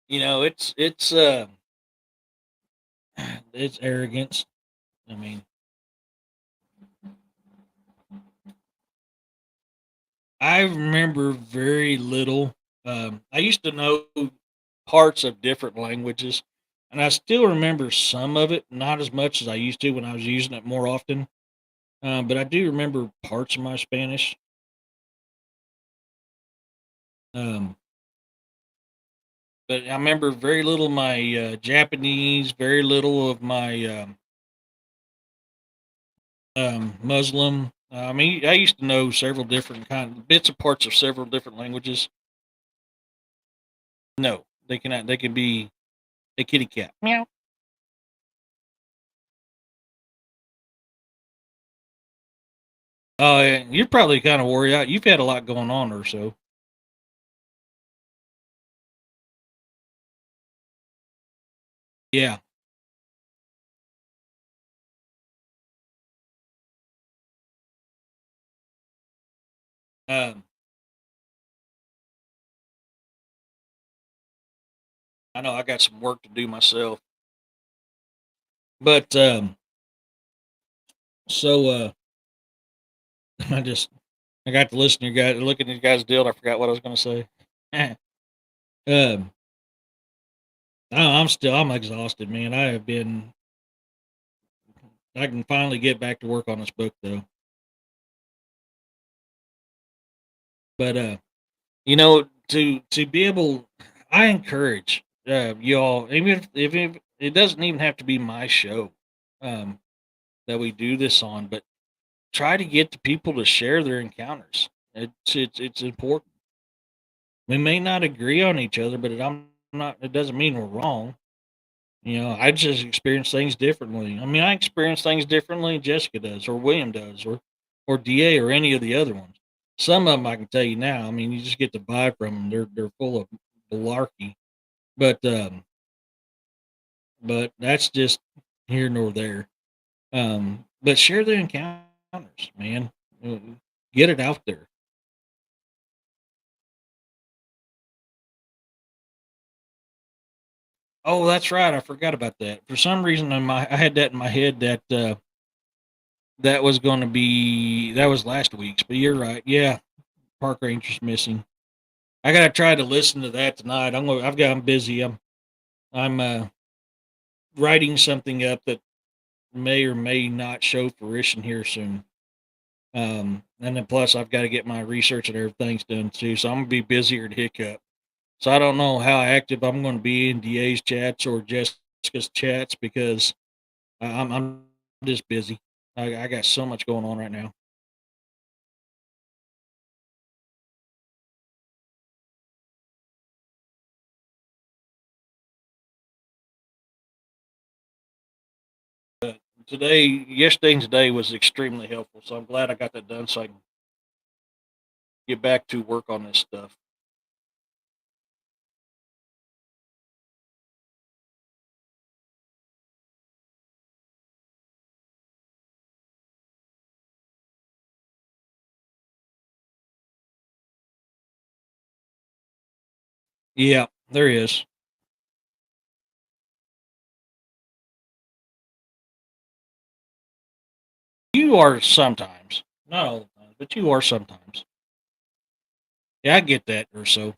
it's it's arrogance. I mean, I remember very little. I used to know parts of different languages, and I still remember some of it, not as much as I used to when I was using it more often. But I do remember parts of my Spanish. Um, but I remember very little of my Japanese, very little of my Muslim. I mean, I used to know several different kind bits and parts of several different languages. No, they cannot. They can be a kitty cat. Meow. Oh, yeah, you're probably kind of worried out. You've had a lot going on or so. Yeah. Um, I know I got some work to do myself, but so I just I got to listen to you guys, look at you guys' deal. I forgot what I was going to say. um, I'm exhausted, man. I have been. I can finally get back to work on this book though, but to be able, I encourage y'all, even if it doesn't even have to be my show, um, that we do this on, but try to get the people to share their encounters. It's important. We may not agree on each other, but I'm not. It doesn't mean we're wrong. I just experience things differently. I mean, I experience things differently than Jessica does, or William does, or Da, or any of the other ones. Some of them I can tell you now. I mean, you just get the vibe from them. They're full of malarkey. But but that's just here nor there. But share the encounters, man. Uh, Get it out there. Oh, that's right. I forgot about that. For some reason, I had that in my head that that was going to be that was last week's. But you're right. Yeah, park ranger's missing. I gotta try to listen to that tonight. I'm busy. I'm writing something up that may or may not show fruition here soon. And then plus I've got to get my research and everything's done too. So I'm gonna be busier than hiccup. So I don't know how active I'm going to be in DA's chats or Jessica's chats because I'm just busy. I got so much going on right now. Yesterday and today was extremely helpful. So I'm glad I got that done so I can get back to work on this stuff. Yeah, there is. You are sometimes, not all the time, but you are sometimes. Yeah, I get that or so.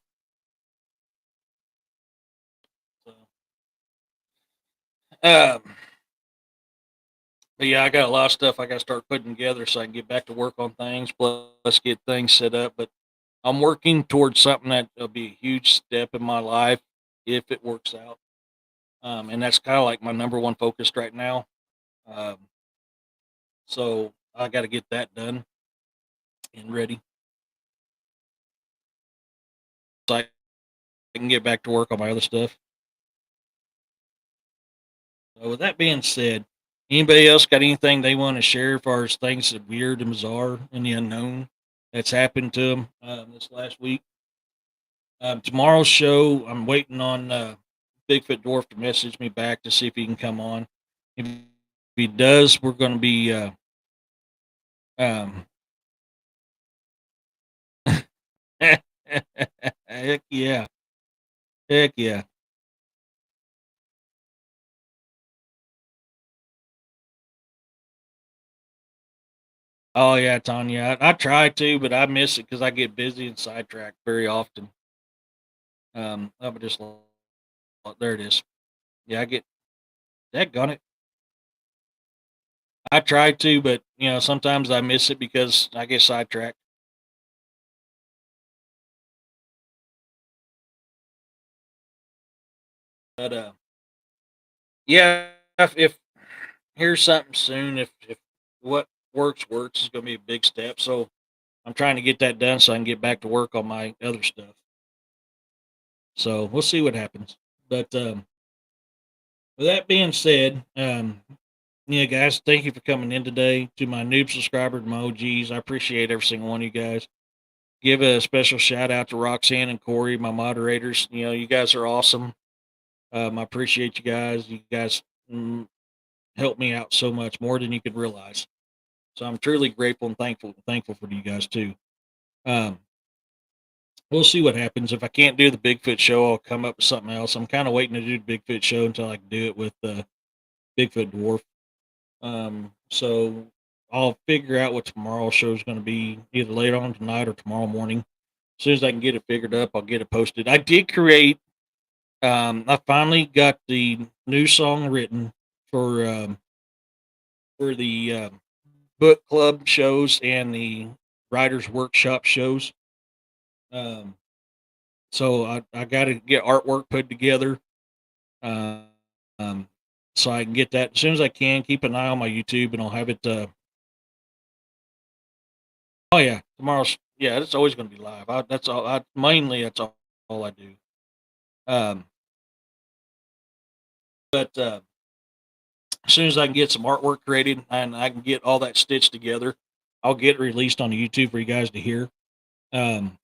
So, um, but yeah, I got a lot of stuff I got to start putting together so I can get back to work on things. Plus, get things set up. But I'm working towards something that will be a huge step in my life if it works out. And that's kind of like my number one focus right now. Um, so I got to get that done and ready so I can get back to work on my other stuff. So with that being said, anybody else got anything they want to share as far as things that weird and bizarre and the unknown that's happened to them this last week? Tomorrow's show, I'm waiting on Bigfoot Dwarf to message me back to see if he can come on. If he does, we're going to be um, heck yeah, heck yeah. Oh yeah, Tanya. I try to, but I miss it because I get busy and sidetracked very often. I would just there it is. Yeah, I get that gun it. I try to, but sometimes I miss it because I get sidetracked. But yeah, if here's something soon. If what works is going to be a big step. So I'm trying to get that done so I can get back to work on my other stuff. So we'll see what happens. But with that being said, yeah, guys, thank you for coming in today. To my noob subscribers, my OGs, I appreciate every single one of you guys. Give a special shout out to Roxanne and Corey, my moderators. You guys are awesome. I appreciate you guys. You guys help me out so much more than you could realize. So I'm truly grateful and thankful for you guys too. Um, we'll see what happens. If I can't do the Bigfoot show, I'll come up with something else. I'm kind of waiting to do the Bigfoot show until I can do it with Bigfoot Dwarf. So I'll figure out what tomorrow's show is going to be either later on tonight or tomorrow morning. As soon as I can get it figured up, I'll get it posted. I did create. I finally got the new song written for for the book club shows and the writers workshop shows. Um, so I got to get artwork put together. Uh, um, so I can get that as soon as I can. Keep an eye on my YouTube, and I'll have it. Oh yeah, tomorrow's yeah. It's always going to be live. That's all. That's all all I do. Um, but as soon as I can get some artwork created and I can get all that stitched together, I'll get it released on YouTube for you guys to hear. Um,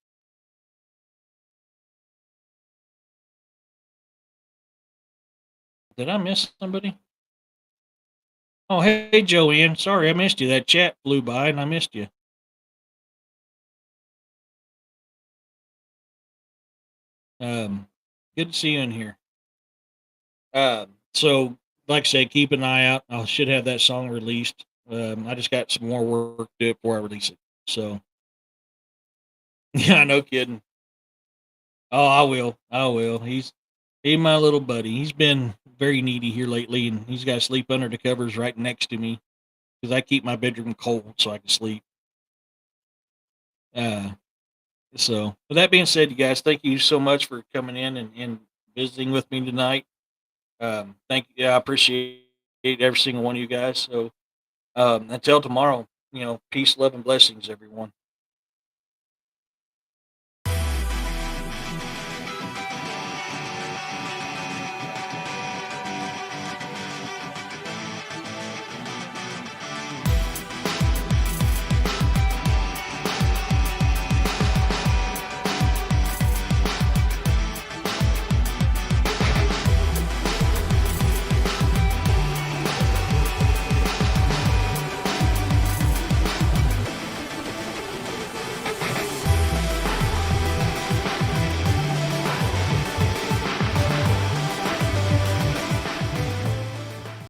did I miss somebody? Oh, hey, Joanne. Sorry, I missed you. That chat flew by and I missed you. Um, Good to see you in here. So, like I said, keep an eye out. I should have that song released. I just got some more work to do it before I release it. So, yeah, no kidding. Oh, I will. I will. He's my little buddy. He's been very needy here lately, and he's got to sleep under the covers right next to me because I keep my bedroom cold so I can sleep. Uh, so, with that being said, you guys, thank you so much for coming in and visiting with me tonight. Thank you. I appreciate every single one of you guys. So, until tomorrow, peace, love, and blessings, everyone.